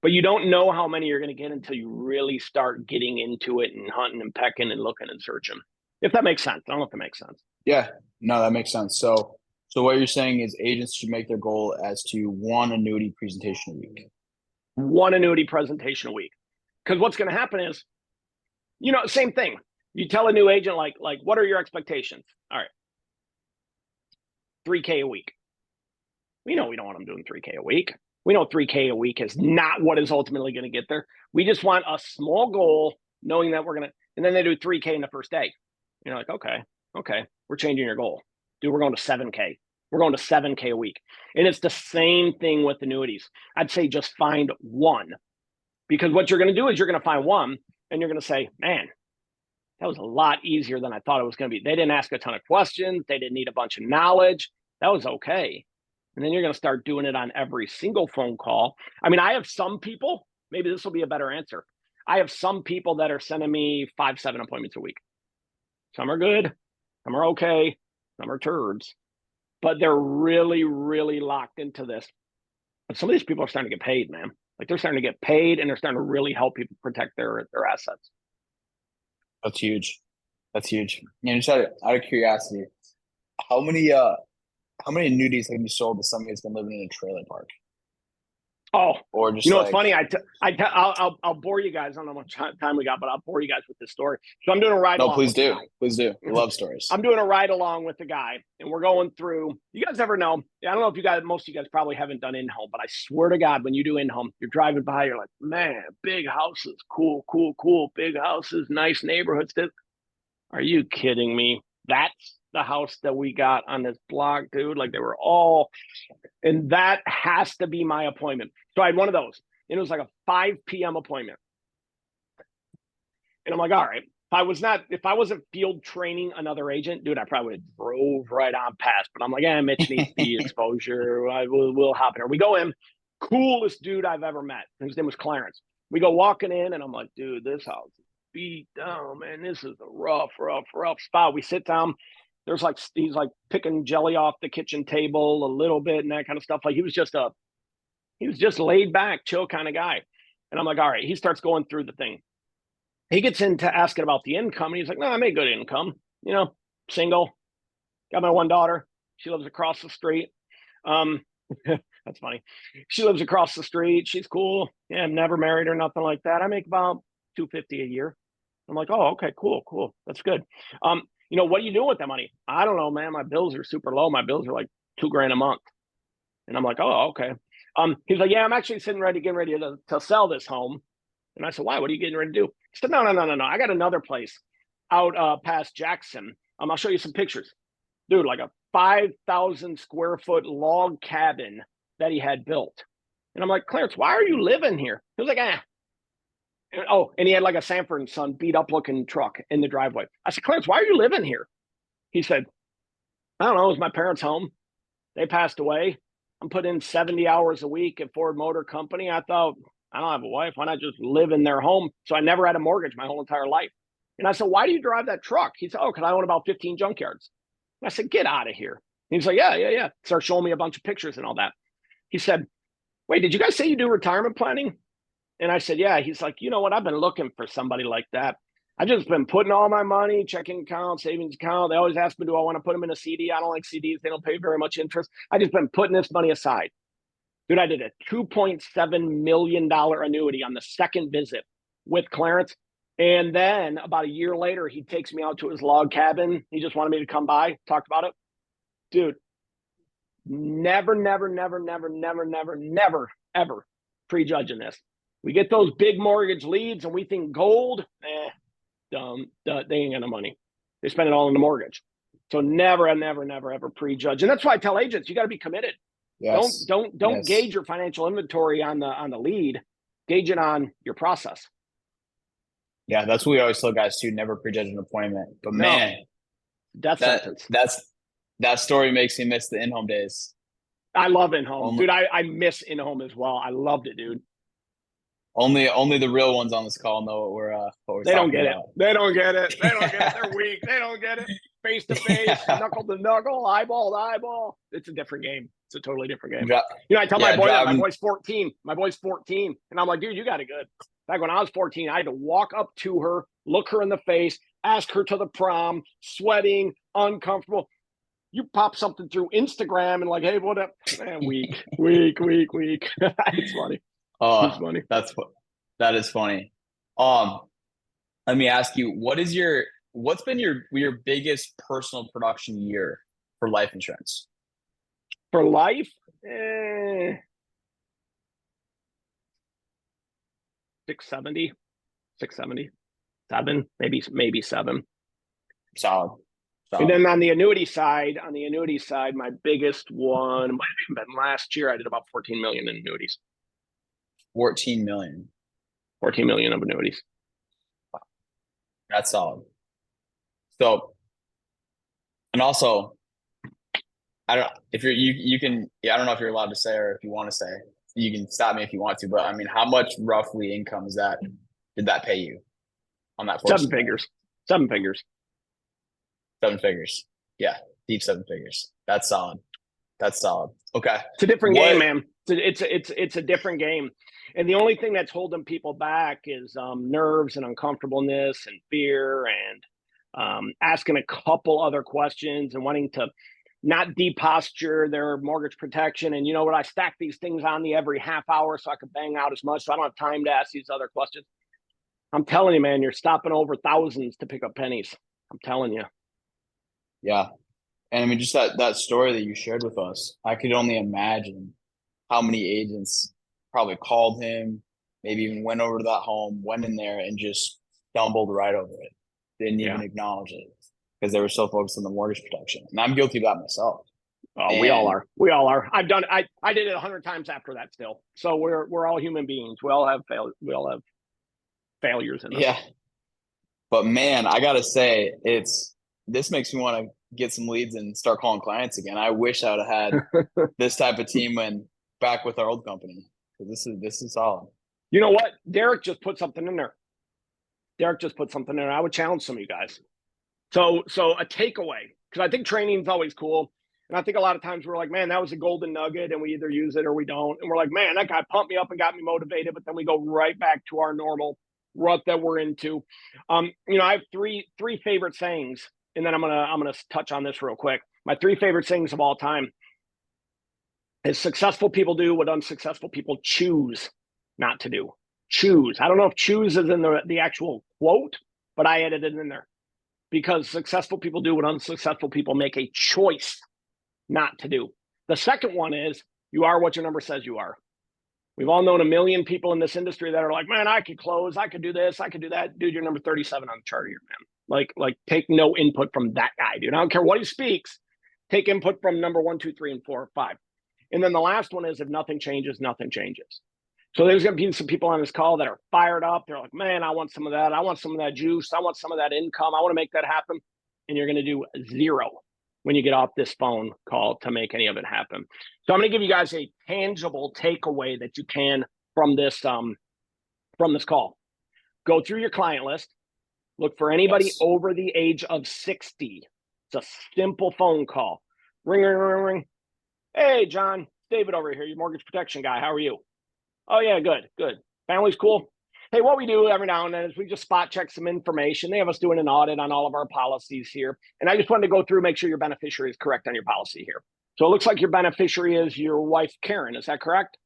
But you don't know how many you're going to get until you really start getting into it and hunting and pecking and looking and searching. If that makes sense. I don't know if that makes sense. Yeah, no, that makes sense. So what you're saying is agents should make their goal as to one annuity presentation a week. One annuity presentation a week. Because what's going to happen is, you know, same thing. You tell a new agent, like, what are your expectations? All right. 3K a week. We know we don't want them doing 3K a week. We know 3K a week is not what is ultimately going to get there. We just want a small goal, knowing that we're going to, and then they do 3K in the first day. You're like, okay, we're changing your goal. Dude, we're going to 7K. We're going to 7K a week. And it's the same thing with annuities. I'd say just find one. Because what you're going to do is you're going to find one and you're going to say, man, that was a lot easier than I thought it was going to be. They didn't ask a ton of questions. They didn't need a bunch of knowledge. That was okay. And then you're going to start doing it on every single phone call. I mean, I have some people, maybe this will be a better answer. I have some people that are sending me 5, 7 appointments a week. Some are good. Some are okay. Some are turds. But they're really, really locked into this. And some of these people are starting to get paid, man. Like they're starting to get paid and they're starting to really help people protect their assets. That's huge. That's huge. And just out of curiosity, how many annuities have you sold to somebody that's been living in a trailer park? Oh, or just you know what's like, funny? I'll bore you guys. I don't know how much time we got, but I'll bore you guys with this story. So I'm doing a ride no, along please with the do. guy. Please do. We love stories. I'm doing a ride along with the guy, and we're going through. You guys ever know? I don't know if you guys, most of you guys probably haven't done in home, but I swear to God, when you do in home, you're driving by, you're like, man, big houses, cool, cool, cool, big houses, nice neighborhoods. Are you kidding me? That's the house that we got on this block, dude. Like they were all, and that has to be my appointment. So I had one of those, and it was like a 5 p.m. appointment. And I'm like, all right, if I wasn't field training another agent, dude, I probably would have drove right on past. But I'm like, Mitch needs the exposure. We'll hop in here. We go in, coolest dude I've ever met. His name was Clarence. We go walking in, and I'm like, dude, this house is beat down, man. This is a rough spot. We sit down. There's like he's like picking jelly off the kitchen table a little bit and that kind of stuff. Like he was just laid back, chill kind of guy. And I'm like, all right. He starts going through the thing. He gets into asking about the income, and he's like, no, I make good income. Single, got my one daughter. She lives across the street. That's funny. She lives across the street. She's cool. Yeah, I'm never married or nothing like that. I make about $250 a year. I'm like, oh, okay, cool. That's good. What are you doing with that money? I don't know, man. My bills are super low. My bills are like $2,000 a month. And I'm like, oh, okay. He's like, yeah, I'm actually getting ready to sell this home. And I said, why? What are you getting ready to do? He said, no. I got another place out past Jackson. I'll show you some pictures. Dude, like a 5,000 square foot log cabin that he had built. And I'm like, Clarence, why are you living here? He was like, and he had like a Sanford and Son beat up looking truck in the driveway. I said, Clarence, why are you living here? He said, I don't know. It was my parents' home. They passed away. I'm putting in 70 hours a week at Ford Motor Company. I thought, I don't have a wife. Why not just live in their home? So I never had a mortgage my whole entire life. And I said, why do you drive that truck? He said, oh, because I own about 15 junkyards. And I said, get out of here. And he's like, yeah. Start showing me a bunch of pictures and all that. He said, wait, did you guys say you do retirement planning? And I said, yeah. He's like, you know what? I've been looking for somebody like that. I've just been putting all my money, checking account, savings account. They always ask me, do I want to put them in a CD? I don't like CDs. They don't pay very much interest. I just been putting this money aside. Dude, I did a $2.7 million annuity on the second visit with Clarence. And then about a year later, he takes me out to his log cabin. He just wanted me to come by, talked about it. Dude, never, ever prejudging this. We get those big mortgage leads and we think gold, dumb. They ain't got no money. They spend it all on the mortgage. So never, ever prejudge. And that's why I tell agents, you got to be committed. Yes. Don't Yes. gauge your financial inventory on the lead. Gauge it on your process. Yeah, that's what we always tell guys too. Never prejudge an appointment. But No. man, Death sentence. that story makes me miss the in-home days. I love in-home. Dude, I miss in-home as well. I loved it, dude. Only the real ones on this call know what we're They don't talking get about. it. They don't get it. They're weak. They don't get it. Face to face, knuckle to knuckle, eyeball to eyeball. It's a different game. It's a totally different game. I tell my boy that. My boy's 14. And I'm like, dude, you got it good. Back when I was 14, I had to walk up to her, look her in the face, ask her to the prom, sweating, uncomfortable. You pop something through Instagram and like, hey, what up? Man, weak. It's funny. Oh, it's funny. That is funny. Let me ask you, what's been your biggest personal production year for life insurance? For life, 670, 7, maybe 7. Solid. And then on the annuity side, my biggest one might have even been last year. I did about 14 million in annuities. 14 million. 14 million of annuities. That's solid. So, and also, I don't if you can I don't know if you're allowed to say or if you want to say. You can stop me if you want to, but I mean, how much roughly income did that pay you on that? 7 figures. 7 figures. 7 figures. Yeah, deep 7 figures. That's solid. Okay. It's a different game, man. It's a different game. And the only thing that's holding people back is nerves and uncomfortableness and fear and asking a couple other questions and wanting to not deposture their mortgage protection. And you know what? I stack these things on the every half hour so I can bang out as much. So I don't have time to ask these other questions. I'm telling you, man, you're stopping over thousands to pick up pennies. I'm telling you. Yeah. And I mean, just that story that you shared with us, I could only imagine how many agents probably called him, maybe even went over to that home, went in there and just stumbled right over it. Didn't even acknowledge it because they were so focused on the mortgage protection. And I'm guilty of that myself. Oh, we all are. We all are. I've done it. I did it 100 times after that still. So we're all human beings. We all have failures in this. Yeah. But man, I gotta say, this makes me want to get some leads and start calling clients again. I wish I would have had this type of team when back with our old company. This is solid. You know what? Derek just put something in there. I would challenge some of you guys. So a takeaway, because I think training is always cool. And I think a lot of times we're like, man, that was a golden nugget, and we either use it or we don't. And we're like, man, that guy pumped me up and got me motivated, but then we go right back to our normal rut that we're into. I have three favorite sayings, and then I'm gonna touch on this real quick. My three favorite sayings of all time is successful people do what unsuccessful people choose not to do. Choose. I don't know if choose is in the actual quote, but I added it in there because successful people do what unsuccessful people make a choice not to do. The second one is you are what your number says you are. We've all known a million people in this industry that are like, man, I could close, I could do this, I could do that. Dude, you're number 37 on the chart here, man. Like take no input from that guy, dude. I don't care what he speaks. Take input from number 1, 2, 3, and 4, 5. And then the last one is if nothing changes, nothing changes. So there's going to be some people on this call that are fired up. They're like, man, I want some of that. I want some of that juice. I want some of that income. I want to make that happen. And you're going to do zero when you get off this phone call to make any of it happen. So I'm going to give you guys a tangible takeaway that you can from this call. Go through your client list. Look for anybody over the age of 60. It's a simple phone call. Ring, ring, ring, ring. Hey, John, David over here, your mortgage protection guy. How are you? Oh, yeah, good. Family's cool. Hey, what we do every now and then is we just spot check some information. They have us doing an audit on all of our policies here. And I just wanted to go through, make sure your beneficiary is correct on your policy here. So it looks like your beneficiary is your wife, Karen. Is that correct?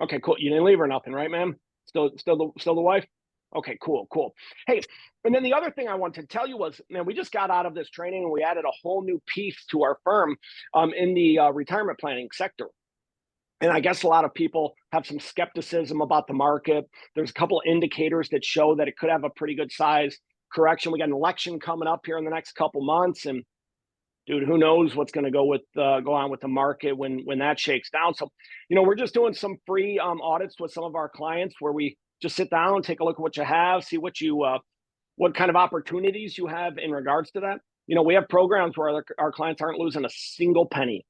Okay, cool. You didn't leave her nothing, right, ma'am? Still the wife? Okay, cool. Hey, and then the other thing I wanted to tell you was, man, we just got out of this training and we added a whole new piece to our firm in the retirement planning sector. And I guess a lot of people have some skepticism about the market. There's a couple of indicators that show that it could have a pretty good size correction. We got an election coming up here in the next couple months, and dude, who knows what's going to go on with the market when that shakes down. So, we're just doing some free audits with some of our clients where we just sit down and take a look at what you have, see what kind of opportunities you have in regards to that. We have programs where our clients aren't losing a single penny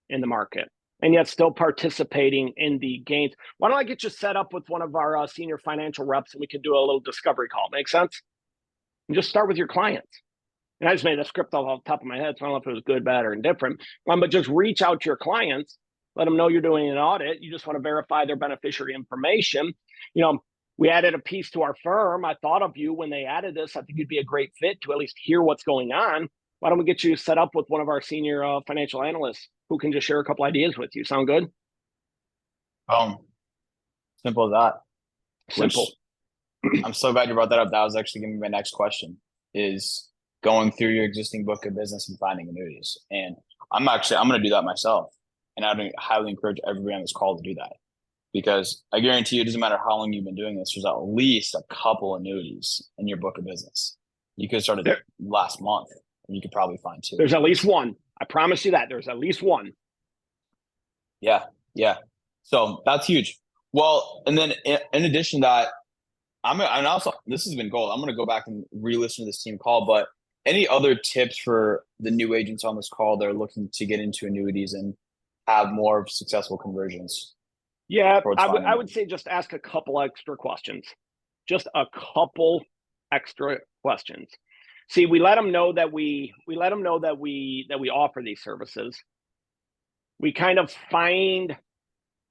in the market, and yet still participating in the gains. Why don't I get you set up with one of our senior financial reps and we can do a little discovery call? Make sense? And just start with your clients. And I just made a script off the top of my head, so I don't know if it was good, bad, or indifferent. But just reach out to your clients, let them know you're doing an audit. You just want to verify their beneficiary information. We added a piece to our firm. I thought of you when they added this. I think you'd be a great fit to at least hear what's going on. Why don't we get you set up with one of our senior financial analysts who can just share a couple ideas with you? Sound good? Simple as that. Simple. I'm so glad you brought that up. That was actually going to be my next question, is going through your existing book of business and finding annuities. And I'm going to do that myself. And I would highly encourage everybody on this call to do that, because I guarantee you, it doesn't matter how long you've been doing this, there's at least a couple annuities in your book of business. You could start it last month, and you could probably find two. There's at least one. I promise you that. There's at least one. Yeah. So that's huge. Well, and then in addition to that, and also this has been gold. I'm going to go back and re-listen to this team call, but any other tips for the new agents on this call that are looking to get into annuities and have more successful conversions? Yeah, I would say just ask a couple extra questions. Just a couple extra questions. See, we let them know that we offer these services. We kind of find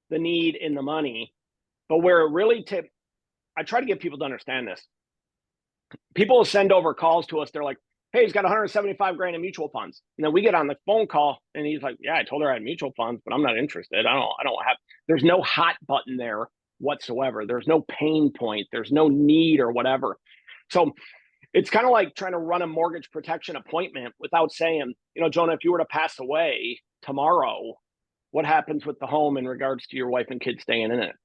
the need in the money, but where it really I try to get people to understand this. People will send over calls to us. They're like, hey, he's got 175 grand in mutual funds. And then we get on the phone call and he's like, yeah, I told her I had mutual funds, but I'm not interested. I don't have, there's no hot button there whatsoever. There's no pain point. There's no need or whatever. So it's kind of like trying to run a mortgage protection appointment without saying, Jonah, if you were to pass away tomorrow, what happens with the home in regards to your wife and kids staying in it?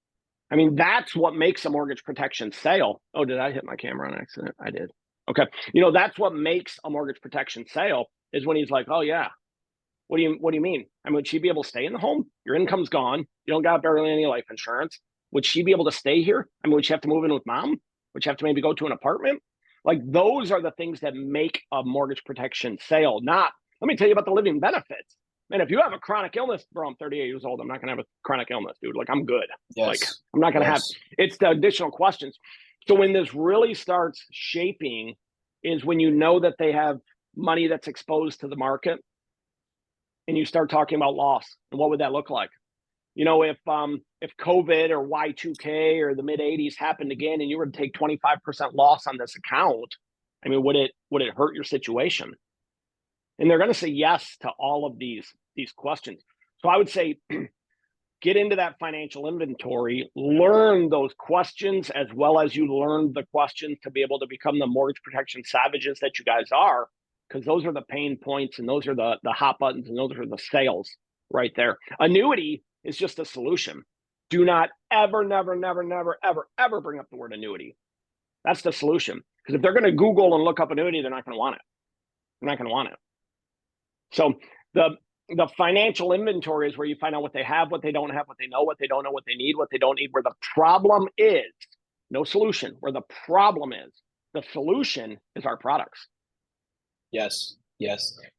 I mean, that's what makes a mortgage protection sale. Oh, did I hit my camera on accident? I did. Okay. That's what makes a mortgage protection sale is when he's like, oh yeah, what do you mean? I mean, would she be able to stay in the home? Your income's gone. You don't got barely any life insurance. Would she be able to stay here? I mean, would she have to move in with mom? Would she have to maybe go to an apartment? Like those are the things that make a mortgage protection sale. Not, let me tell you about the living benefits. Man, if you have a chronic illness, bro, I'm 38 years old. I'm not going to have a chronic illness, dude. Like I'm good. Yes. Like I'm not going to have, it's the additional questions. So when this really starts shaping is when you know that they have money that's exposed to the market and you start talking about loss and what would that look like? If COVID or Y2K or the mid 80s happened again and you were to take 25% loss on this account, I mean, would it hurt your situation? And they're going to say yes to all of these questions. So I would say get into that financial inventory, learn those questions as well as you learn the questions to be able to become the mortgage protection savages that you guys are, because those are the pain points and those are the hot buttons and those are the sales right there. Annuity is just a solution. Do not ever, never, never, never, ever, ever bring up the word annuity. That's the solution. Because if they're going to Google and look up annuity, they're not going to want it. They're not going to want it. So the financial inventory is where you find out what they have, what they don't have, what they know, what they don't know, what they need, what they don't need, where the problem is. No solution. Where the problem is. The solution is our products. Yes.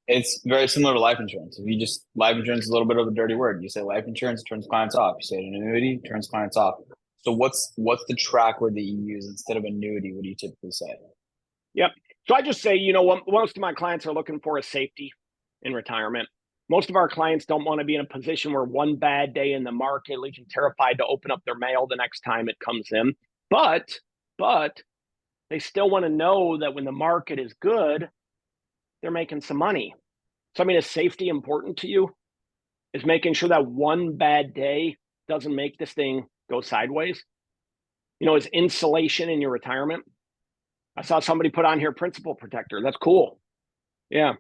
It's very similar to life insurance. If you just, life insurance is a little bit of a dirty word. You say life insurance, turns clients off. You say an annuity, turns clients off. So what's the track word that you use instead of annuity? What do you typically say? Yep. So I just say, what most of my clients are looking for is safety in retirement. Most of our clients don't want to be in a position where one bad day in the market leaves them terrified to open up their mail the next time it comes in. But they still want to know that when the market is good, they're making some money. So I mean, is safety important to you? Is making sure that one bad day doesn't make this thing go sideways? Is insulation in your retirement? I saw somebody put on here principal protector. That's cool. Yeah.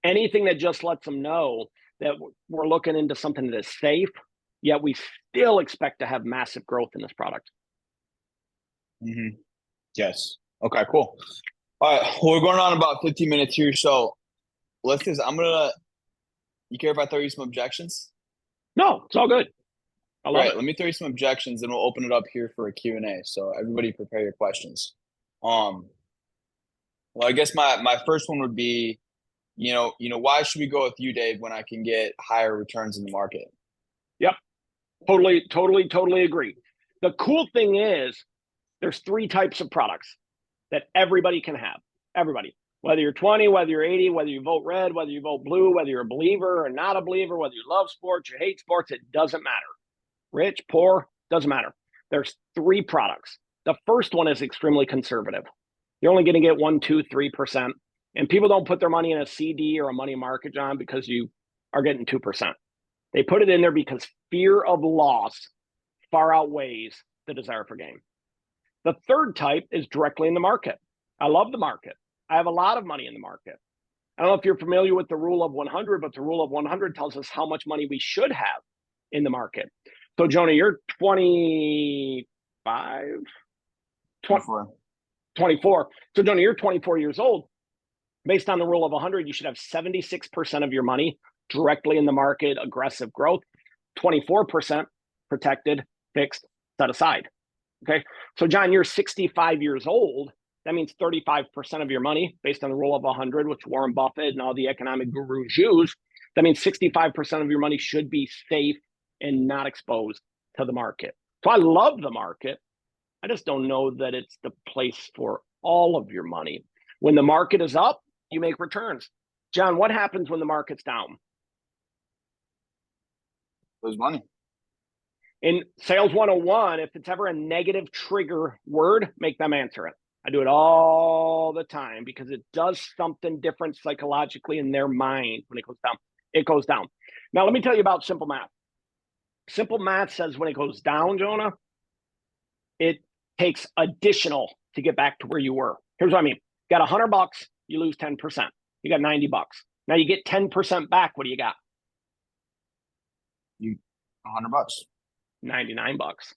Anything that just lets them know that we're looking into something that is safe, yet we still expect to have massive growth in this product. Mm-hmm. Yes. Okay, cool. All right. Well, we're going on about 15 minutes here. So let's just, you care if I throw you some objections? No, it's all good. I love it. Let me throw you some objections and we'll open it up here for a Q&A. So everybody prepare your questions. Well, I guess my first one would be, why should we go with you, Dave, when I can get higher returns in the market? Yep. Totally agree. The cool thing is there's 3 types of products that everybody can have. Everybody. Whether you're 20, whether you're 80, whether you vote red, whether you vote blue, whether you're a believer or not a believer, whether you love sports, you hate sports, it doesn't matter. Rich, poor, doesn't matter. There's 3 products. The first one is extremely conservative. You're only going to get 1, 2, 3%. And people don't put their money in a CD or a money market, John, because you are getting 2%. They put it in there because fear of loss far outweighs the desire for gain. The third type is directly in the market. I love the market. I have a lot of money in the market. I don't know if you're familiar with the rule of 100, but the rule of 100 tells us how much money we should have in the market. So, Jonah, you're 25? 24. So, Jonah, you're 24 years old. Based on the rule of 100, you should have 76% of your money directly in the market, aggressive growth, 24% protected, fixed, set aside. Okay. So, John, you're 65 years old. That means 35% of your money, based on the rule of 100, which Warren Buffett and all the economic gurus use, that means 65% of your money should be safe and not exposed to the market. So I love the market. I just don't know that it's the place for all of your money. When the market is up, you make returns. John, what happens when the market's down? Lose money. In Sales 101, if it's ever a negative trigger word, make them answer it. I do it all the time because it does something different psychologically in their mind when it goes down. It goes down. Now, let me tell you about simple math. Simple math says when it goes down, Jonah, it takes additional to get back to where you were. Here's what I mean. You got $100, you lose 10%. You got $90. Now you get 10% back. What do you got? You $100. 99 bucks.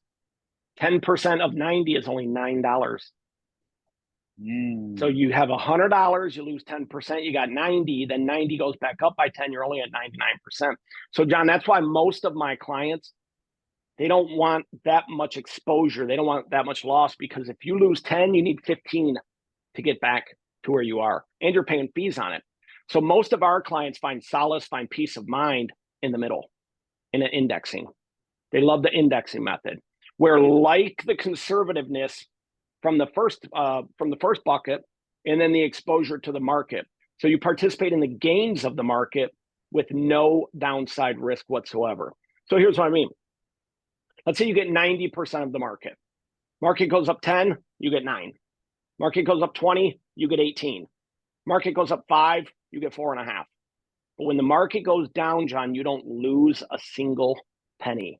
10% of 90 is only $9. So you have $100, you lose 10%, you got 90, then 90 goes back up by 10, you're only at 99%. So John, that's why most of my clients, they don't want that much exposure. They don't want that much loss, because if you lose 10, you need 15 to get back to where you are, and you're paying fees on it. So most of our clients find solace, find peace of mind in the middle, in an indexing. They love the indexing method, where like the conservativeness from the first bucket, and then the exposure to the market. So you participate in the gains of the market with no downside risk whatsoever. So here's what I mean. Let's say you get 90% of the market. Market goes up 10, you get 9. Market goes up 20, you get 18. Market goes up 5, you get 4.5. But when the market goes down, John, you don't lose a single penny.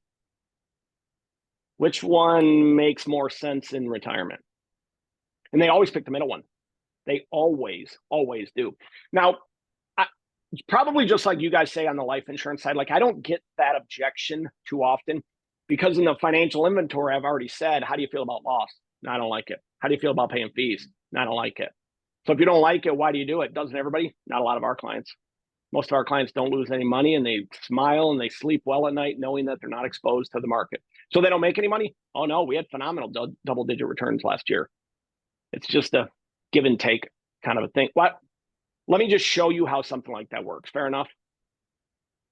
Which one makes more sense in retirement? And they always pick the middle one. They always do. Now, probably just like you guys say on the life insurance side, like I don't get that objection too often, because in the financial inventory, I've already said, how do you feel about loss? No, I don't like it. How do you feel about paying fees? No, I don't like it. So if you don't like it, why do you do it? Doesn't everybody? Not a lot of our clients. Most of our clients don't lose any money, and they smile and they sleep well at night knowing that they're not exposed to the market. So they don't make any money? Oh no, we had phenomenal double-digit returns last year. It's just a give and take kind of a thing. Let me just show you how something like that works. Fair enough?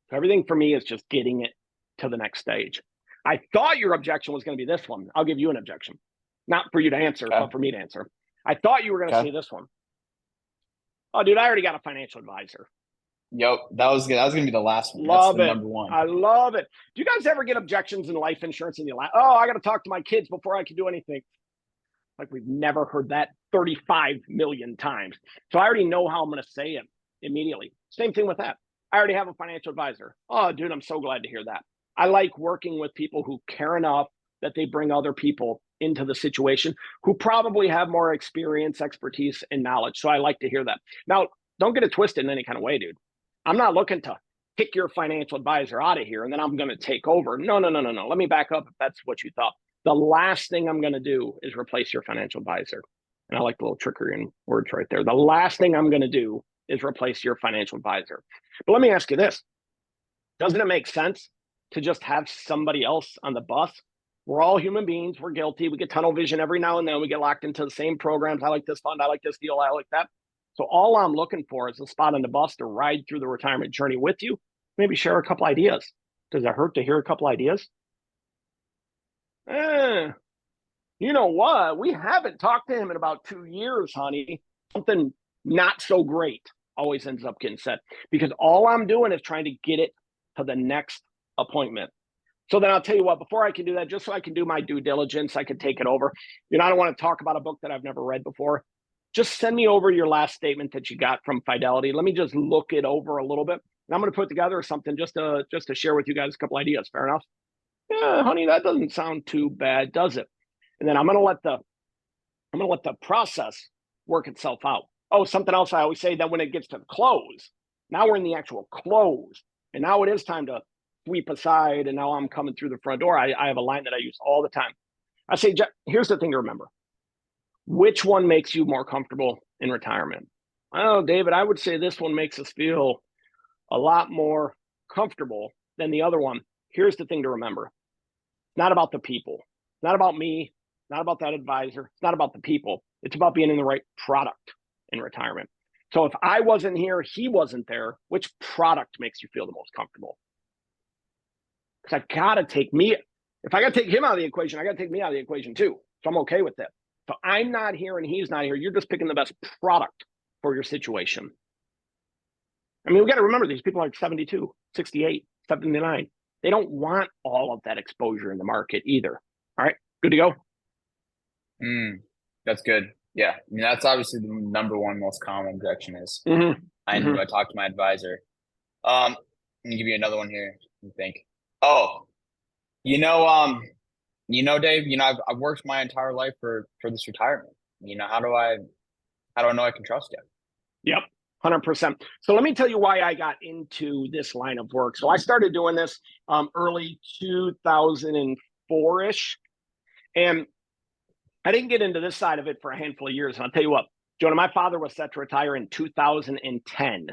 So everything for me is just getting it to the next stage. I thought your objection was going to be this one. I'll give you an objection. Not for you to answer, but for me to answer. I thought you were going to say this one. Oh, dude, I already got a financial advisor. Yep, that was gonna be the last one. Love That's the it. number one. I love it. Do you guys ever get objections in life insurance and you laugh? Oh, I got to talk to my kids before I can do anything. Like we've never heard that 35 million times. So I already know how I'm going to say it immediately. Same thing with that. I already have a financial advisor. Oh, dude, I'm so glad to hear that. I like working with people who care enough that they bring other people into the situation who probably have more experience, expertise, and knowledge. So I like to hear that. Now, don't get it twisted in any kind of way, dude. I'm not looking to kick your financial advisor out of here and then I'm going to take over. No. Let me back up if that's what you thought. The last thing I'm going to do is replace your financial advisor. And I like the little trickery in words right there. The last thing I'm going to do is replace your financial advisor. But let me ask you this. Doesn't it make sense to just have somebody else on the bus? We're all human beings. We're guilty. We get tunnel vision every now and then. We get locked into the same programs. I like this fund. I like this deal. I like that. So all I'm looking for is a spot on the bus to ride through the retirement journey with you. Maybe share a couple ideas. Does it hurt to hear a couple ideas? You know what? We haven't talked to him in about 2 years, honey. Something not so great always ends up getting said, because all I'm doing is trying to get it to the next appointment. So then I'll tell you what, before I can do that, just so I can do my due diligence, I could take it over. You know, I don't want to talk about a book that I've never read before. Just send me over your last statement that you got from Fidelity. Let me just look it over a little bit. And I'm going to put together something just to share with you guys a couple ideas. Fair enough? Yeah, honey, that doesn't sound too bad, does it? And then I'm going to let the process work itself out. Oh, something else I always say, that when it gets to the close, now we're in the actual close. And now it is time to sweep aside. And now I'm coming through the front door. I have a line that I use all the time. I say, here's the thing to remember. Which one makes you more comfortable in retirement? Oh, David, I would say this one makes us feel a lot more comfortable than the other one. Here's the thing to remember. It's not about the people. It's not about me. Not about that advisor. It's not about the people. It's about being in the right product in retirement. So if I wasn't here, he wasn't there, which product makes you feel the most comfortable? Because I got to take me. If I got to take him out of the equation, I got to take me out of the equation too. So I'm okay with that. So I'm not here and he's not here. You're just picking the best product for your situation. I mean, we got to remember these people are like 72, 68, 79. They don't want all of that exposure in the market either. All right, good to go? That's good. Yeah, I mean that's obviously the number one most common objection is Mm-hmm. I need to Mm-hmm. go talk to my advisor. Let me give you another one here. Let me think. Oh, you know, Dave, I've worked my entire life for this retirement. How do I know I can trust you? Yep. 100%. So let me tell you why I got into this line of work. So I started doing this early 2004-ish. And I didn't get into this side of it for a handful of years. And I'll tell you what, Jonah, my father was set to retire in 2010.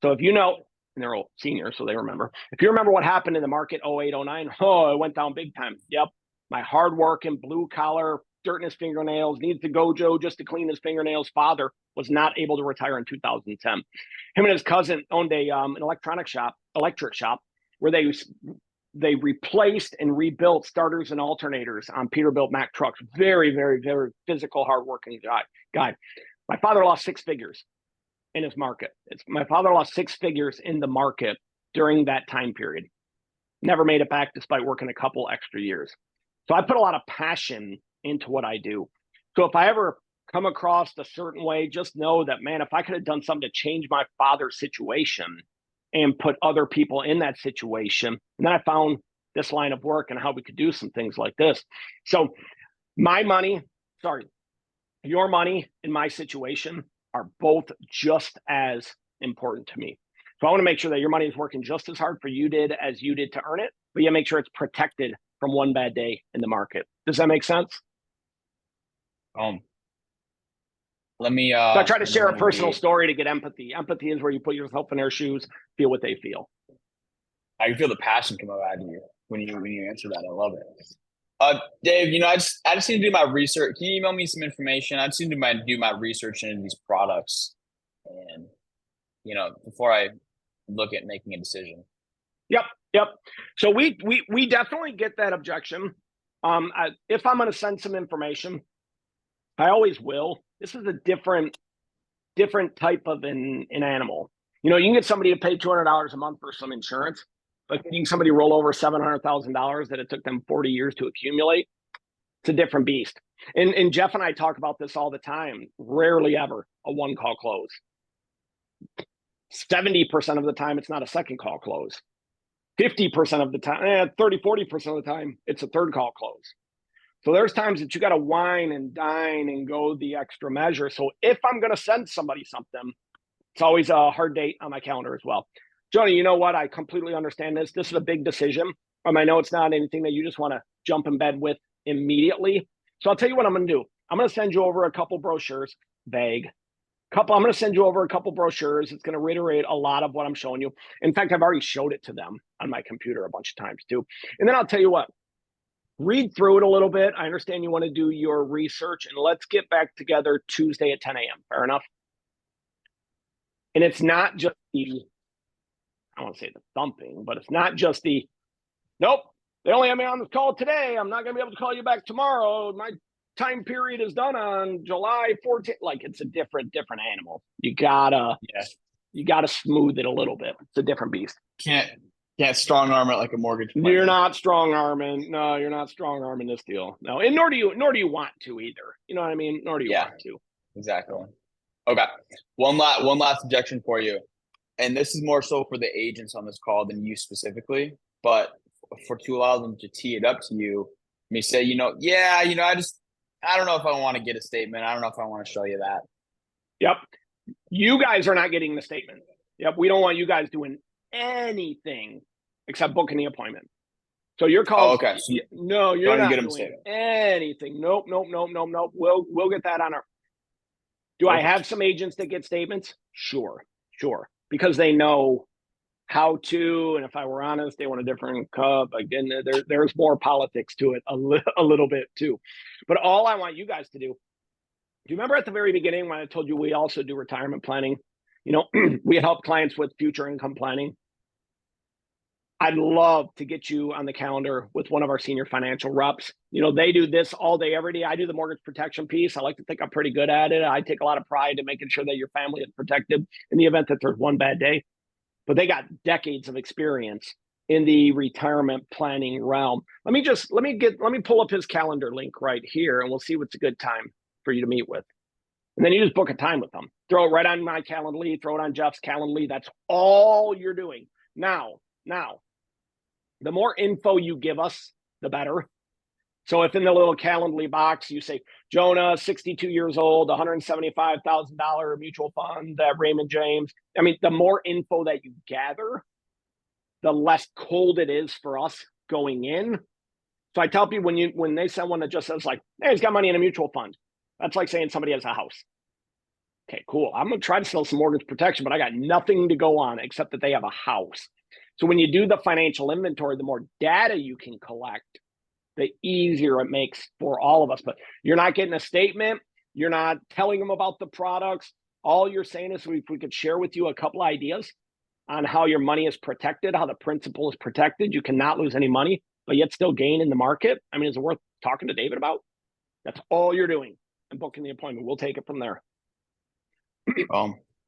So if you know, and they're all seniors, so they remember. If you remember what happened in the market 08, 09, oh, it went down big time. Yep. My hardworking, blue collar, dirt in his fingernails, needs to go Joe just to clean his fingernails. Father was not able to retire in 2010. Him and his cousin owned an electric shop, where they replaced and rebuilt starters and alternators on Peterbilt Mack trucks. Very, very, very physical, hardworking guy. My father lost six figures in his market. My father lost six figures in the market during that time period. Never made it back despite working a couple extra years. So I put a lot of passion into what I do. So if I ever come across a certain way, just know that, man, if I could have done something to change my father's situation and put other people in that situation, and then I found this line of work and how we could do some things like this. So your money and my situation are both just as important to me. So I want to make sure that your money is working just as hard for you did as you did to earn it, but you make sure it's protected from one bad day in the market. Does that make sense? Um, let me So I try to let me share a let me personal read. story to get empathy. Empathy is where you put yourself in their shoes, feel what they feel. I can feel the passion come out of you when you answer that. I love it. Dave, I just need to do my research. Can you email me some information? I just need to do my research into these products, and before I look at making a decision. Yep, yep. So we definitely get that objection. If I'm going to send some information, I always will. This is a different type of an animal. You can get somebody to pay $200 a month for some insurance, but getting somebody roll over $700,000 that it took them 40 years to accumulate, it's a different beast. And Jeff and I talk about this all the time. Rarely ever a one call close. 70% of the time, it's not a second call close. 50% of the time, 30, 40% of the time, it's a third call close. So there's times that you got to wine and dine and go the extra measure. So if I'm going to send somebody something, it's always a hard date on my calendar as well. Joni, you know what? I completely understand this. This is a big decision. I know it's not anything that you just want to jump in bed with immediately. So I'll tell you what I'm going to do. I'm going to send you over a couple brochures, vague. I'm going to send you over a couple brochures. It's going to reiterate a lot of what I'm showing you. In fact, I've already showed it to them on my computer a bunch of times too. And then I'll tell you what, read through it a little bit. I understand you want to do your research, and let's get back together Tuesday at 10 a.m. Fair enough? And it's not just I don't want to say the thumping, but it's not just nope, they only have me on this call today. I'm not going to be able to call you back tomorrow. My time period is done on July 14th. Like, it's a different animal. You gotta smooth it a little bit. It's a different beast. Can't strong arm it like a mortgage. You're not strong arming. No, you're not strong arming this deal. No, and nor do you want to either. You know what I mean? Nor do you want to. Exactly. Okay. One last objection for you. And this is more so for the agents on this call than you specifically, but to allow them to tee it up to you, me say, I don't know if I want to get a statement. I don't know if I want to show you that. Yep. You guys are not getting the statement. Yep. We don't want you guys doing anything except booking the appointment. So your call. Oh, okay. So no, you're not doing anything. Nope. We'll get that on our. Do Perfect. I have some agents that get statements? Sure. Because they know how to, and if I were honest, they want a different cup. Again, there's more politics to it a little bit too. But all I want you guys to do you remember at the very beginning when I told you we also do retirement planning? We help clients with future income planning. I'd love to get you on the calendar with one of our senior financial reps. They do this all day, every day. I do the mortgage protection piece. I like to think I'm pretty good at it. I take a lot of pride in making sure that your family is protected in the event that there's one bad day. But they got decades of experience in the retirement planning realm. Let me pull up his calendar link right here, and we'll see what's a good time for you to meet with. And then you just book a time with them. Throw it right on my Calendly, throw it on Jeff's Calendly. That's all you're doing. Now, the more info you give us, the better. So if in the little Calendly box you say, Jonah, 62 years old, $175,000 mutual fund at Raymond James. I mean, the more info that you gather, the less cold it is for us going in. So I tell people when they send one that just says like, hey, he's got money in a mutual fund. That's like saying somebody has a house. Okay, cool. I'm going to try to sell some mortgage protection, but I got nothing to go on except that they have a house. So when you do the financial inventory, the more data you can collect, the easier it makes for all of us. But you're not getting a statement. You're not telling them about the products. All you're saying is if we could share with you a couple ideas on how your money is protected, how the principal is protected. You cannot lose any money, but yet still gain in the market. I mean, is it worth talking to David about? That's all you're doing and booking the appointment. We'll take it from there.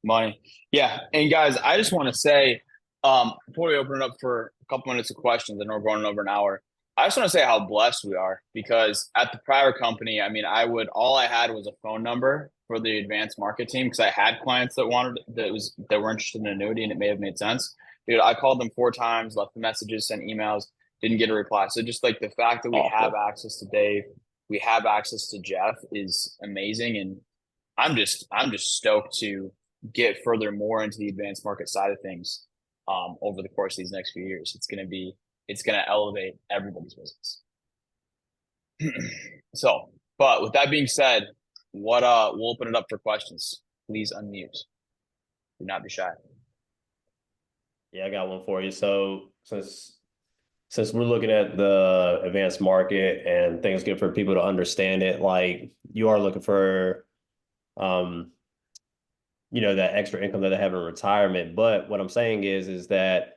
Money. Yeah. And guys, I just want to say, before we open it up for a couple minutes of questions, and we're going over an hour, I just want to say how blessed we are, because at the prior company, I mean, all I had was a phone number for the advanced market team, because I had clients that were interested in annuity, and it may have made sense. Dude, I called them 4 times, left the messages, sent emails, didn't get a reply. So just like the fact that we have access to Dave, we have access to Jeff is amazing. And I'm just stoked to get further more into the advanced market side of things over the course of these next few years. It's going to elevate everybody's business. So, but with that being said, we'll open it up for questions. Please unmute. Do not be shy. Yeah, I got one for you. So since we're looking at the advanced market and things good for people to understand it, like you are looking for that extra income that they have in retirement. But what I'm saying is that,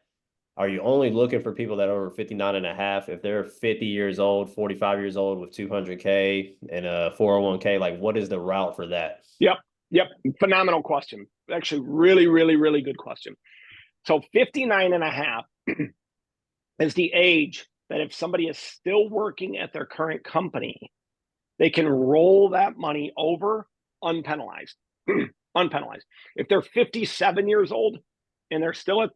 are you only looking for people that are over 59 and a half? If they're 50 years old, 45 years old with 200K and a 401k, like what is the route for that? Yep. Phenomenal question. Actually, really, really, really good question. So 59 and a half is the age that if somebody is still working at their current company, they can roll that money over unpenalized. Unpenalized. If they're 57 years old and they're still at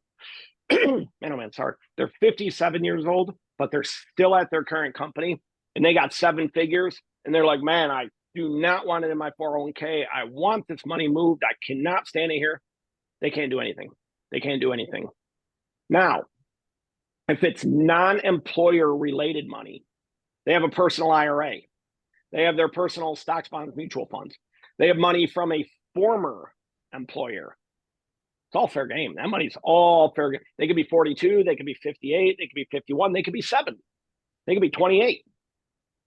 they're 57 years old, but they're still at their current company and they got 7 figures and they're like, man, I do not want it in my 401k. I want this money moved. I cannot stand it here. They can't do anything. They can't do anything. Now, if it's non-employer related money, they have a personal IRA. They have their personal stocks, bonds, mutual funds. They have money from a former employer. It's all fair game. That money's all fair game. They could be 42, they could be 58, they could be 51, they could be 7, they could be 28.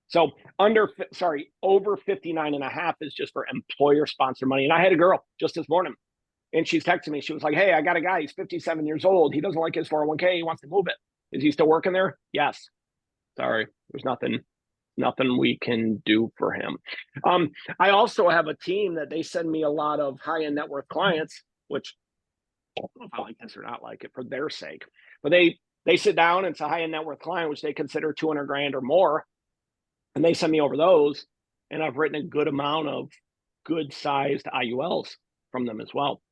So over 59 and a half is just for employer sponsored money. And I had a girl just this morning and she's texting me. She was like, hey, I got a guy. He's 57 years old. He doesn't like his 401k. He wants to move it. Is he still working there? Yes. Sorry. There's nothing we can do for him. I also have a team that they send me a lot of high-end net worth clients, which I don't know if I like this or not like it for their sake, but they sit down and it's a high-end net worth client, which they consider 200 grand or more. And they send me over those. And I've written a good amount of good sized IULs from them as well.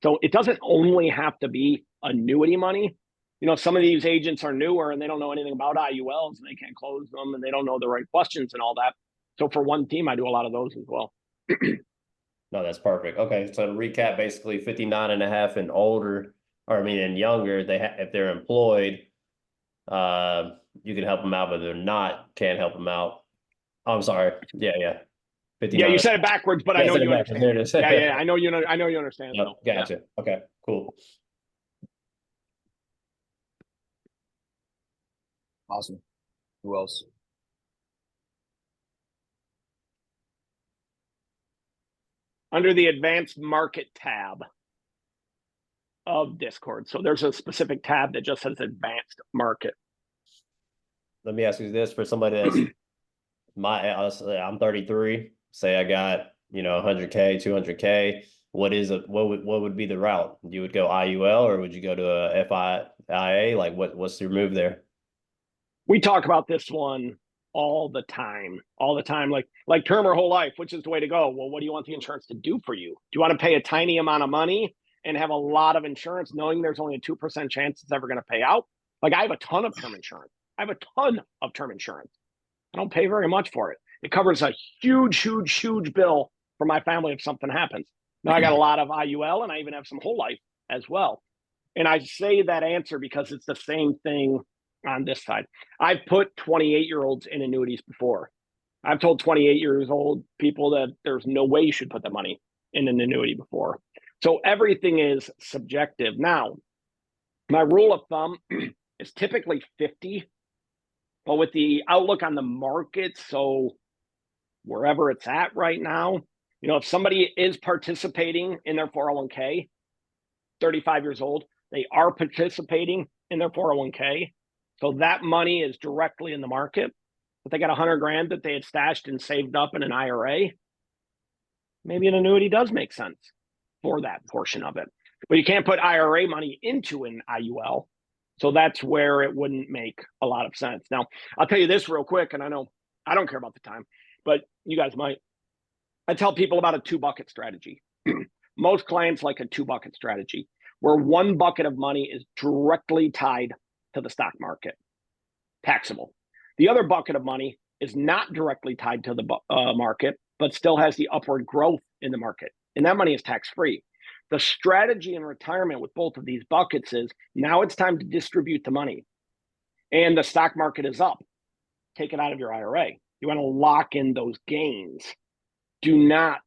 So it doesn't only have to be annuity money. Some of these agents are newer and they don't know anything about IULs and they can't close them and they don't know the right questions and all that. So for one team, I do a lot of those as well. No, that's perfect. Okay. So to recap, basically 59 and a half and older, and younger, if they're employed, you can help them out, but they're not, can't help them out. I'm sorry. Yeah. 59. Yeah, you said it backwards, but I know you understand. There it is. Yeah. I know you understand. Yep, gotcha. Yeah. Okay, cool. Awesome. Who else? Under the advanced market tab of Discord. So there's a specific tab that just says advanced market. Let me ask you this, for somebody that's I'm 33, say I got 100K, 200K. What would be the route? You would go IUL or would you go to a FIA? Like what's your move there? We talk about this one all the time, like term or whole life, which is the way to go. Well, what do you want the insurance to do for you? Do you want to pay a tiny amount of money and have a lot of insurance knowing there's only a 2% chance it's ever going to pay out? Like I have a ton of term insurance. I don't pay very much for it. It covers a huge bill for my family if something happens. Now I got a lot of IUL and I even have some whole life as well. And I say that answer because it's the same thing on this side. I've put 28-year-olds in annuities before. I've told 28 years old people that there's no way you should put the money in an annuity before. So everything is subjective. Now, my rule of thumb is typically 50, but with the outlook on the market, so wherever it's at right now, you know, if somebody is participating in their 401k, 35 years old, they are participating in their 401k. So that money is directly in the market. But they got 100 grand that they had stashed and saved up in an IRA. Maybe an annuity does make sense for that portion of it. But you can't put IRA money into an IUL. So that's where it wouldn't make a lot of sense. Now, I'll tell you this real quick, and I know I don't care about the time, but you guys might. I tell people about a 2-bucket strategy. Most clients like a 2-bucket strategy, where 1 bucket of money is directly tied to the stock market, taxable. The other bucket of money is not directly tied to the market, but still has the upward growth in the market. And that money is tax-free. The strategy in retirement with both of these buckets is now it's time to distribute the money. And the stock market is up. Take it out of your IRA. You want to lock in those gains. Do not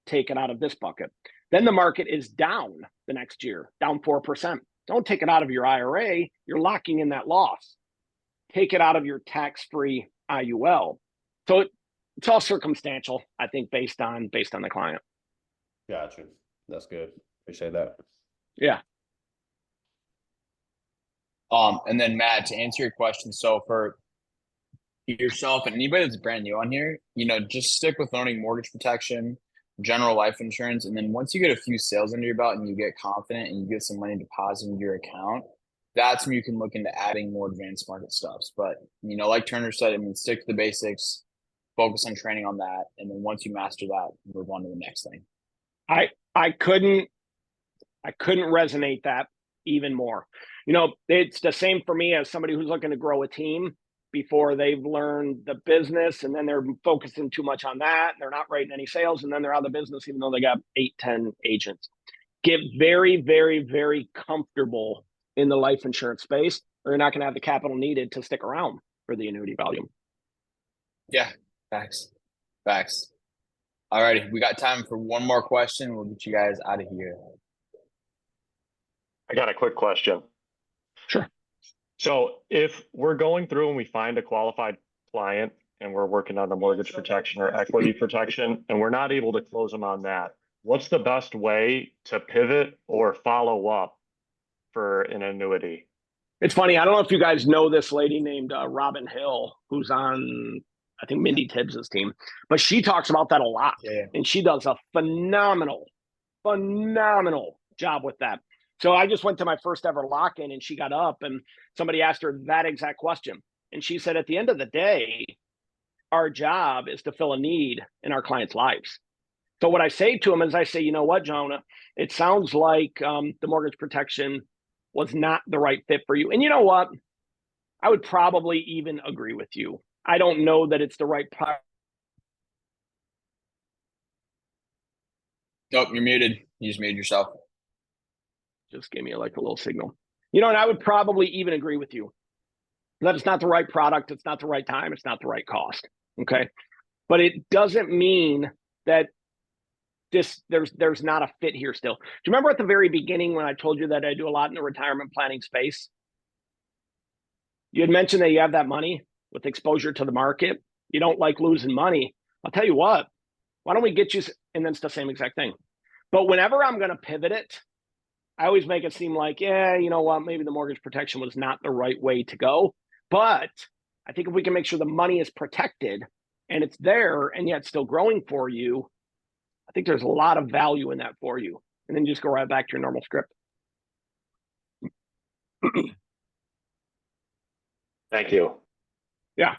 take it out of this bucket. Then the market is down the next year, down 4%. Don't take it out of your IRA. You're locking in that loss. Take it out of your tax-free IUL. So it's all circumstantial, I think, based on the client. Gotcha. That's good. Appreciate that. Yeah. And then Matt, to answer your question, so for yourself and anybody that's brand new on here, you know, just stick with owning mortgage protection, general life insurance, and then once you get a few sales under your belt and you get confident and you get some money deposited into your account, that's when you can look into adding more advanced market stuffs. But, you know, like Turner said, I mean, stick to the basics, focus on training on that, and then once you master that, move on to the next thing. I couldn't resonate that even more. You know, it's the same for me as somebody who's looking to grow a team before they've learned the business, and then they're focusing too much on that. They're not writing any sales, and then they're out of the business, even though they got 8, 10 agents. Get very, very, very comfortable in the life insurance space, or you're not going to have the capital needed to stick around for the annuity volume. Yeah, facts. All righty, we got time for one more question. We'll get you guys out of here. I got a quick question. Sure. So if we're going through and we find a qualified client and we're working on the mortgage protection or equity protection, and we're not able to close them on that, what's the best way to pivot or follow up for an annuity? It's funny. I don't know if you guys know this lady named Robin Hill, who's on, I think, Mindy Tibbs's team, but she talks about that a lot. Yeah. And she does a phenomenal job with that. So I just went to my first ever lock-in, and she got up and somebody asked her that exact question. And she said, at the end of the day, our job is to fill a need in our clients' lives. So what I say to them is I say, you know what, Jonah, it sounds like the mortgage protection was not the right fit for you. And you know what? I would probably even agree with you. I don't know that it's the right product. Oh, you're muted. You just muted yourself. Just gave me like a little signal. You know, and I would probably even agree with you that it's not the right product. It's not the right time. It's not the right cost. Okay. But it doesn't mean that there's not a fit here still. Do you remember at the very beginning when I told you that I do a lot in the retirement planning space? You had mentioned that you have that money with exposure to the market. You don't like losing money. I'll tell you what, why don't we get you, and then it's the same exact thing. But whenever I'm going to pivot it, I always make it seem like, yeah, you know what, maybe the mortgage protection was not the right way to go. But I think if we can make sure the money is protected and it's there and yet still growing for you, I think there's a lot of value in that for you. And then just go right back to your normal script. Thank you. Yeah.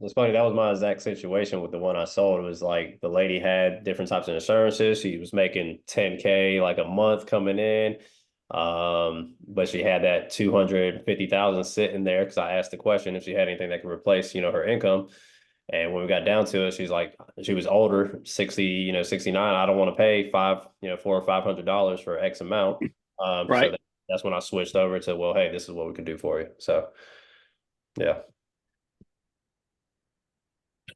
It's funny, that was my exact situation with the one I sold. It was like the lady had different types of insurances. She was making 10K like a month coming in. But she had that 250,000 sitting there because I asked the question if she had anything that could replace, her income. And when we got down to it, she's like, she was older, 60, 69. I don't want to pay $400 or $500 for X amount. So Right. that's when I switched over to, well, hey, this is what we can do for you. So yeah.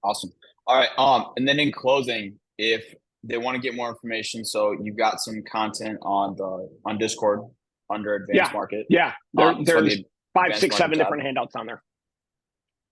Awesome. All right. And then in closing, if they want to get more information, so you've got some content on Discord under Advanced Market. Yeah. So There's the 5, Advanced 6, 7 Market tab. different handouts on there.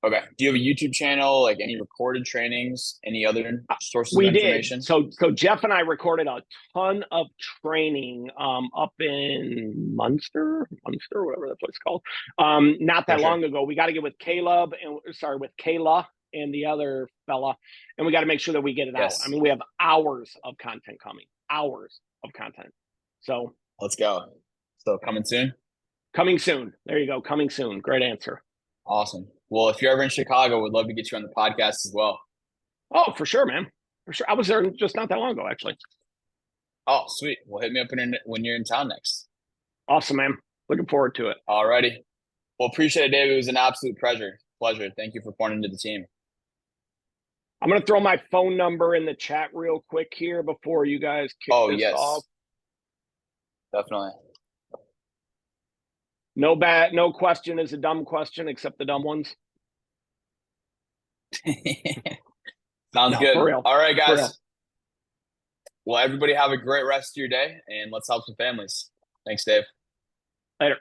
Okay. Do you have a YouTube channel, like any recorded trainings, any other sources We of did. information? So Jeff and I recorded a ton of training up in Munster, whatever that place is called. Not that For sure. long ago. We got to get with with Kayla and the other fella, and we got to make sure that we get it Yes. out. I mean, we have hours of content coming. Hours of content. So Let's go. So coming soon? coming soon. There you go. Coming soon. Great answer. Awesome. Well, if you're ever in Chicago, we'd love to get you on the podcast as well. Oh, for sure, man. For sure. I was there just not that long ago, actually. Oh, sweet. Well, hit me up when you're in town next. Awesome, man. Looking forward to it. All righty. Well, appreciate it, Dave. It was an absolute pleasure. Thank you for pouring into the team. I'm going to throw my phone number in the chat real quick here before you guys kick this off. Definitely. No question is a dumb question except the dumb ones. Sounds good. For real. All right, For real. guys. Well, everybody have a great rest of your day, and let's help some families. Thanks, Dave. Later.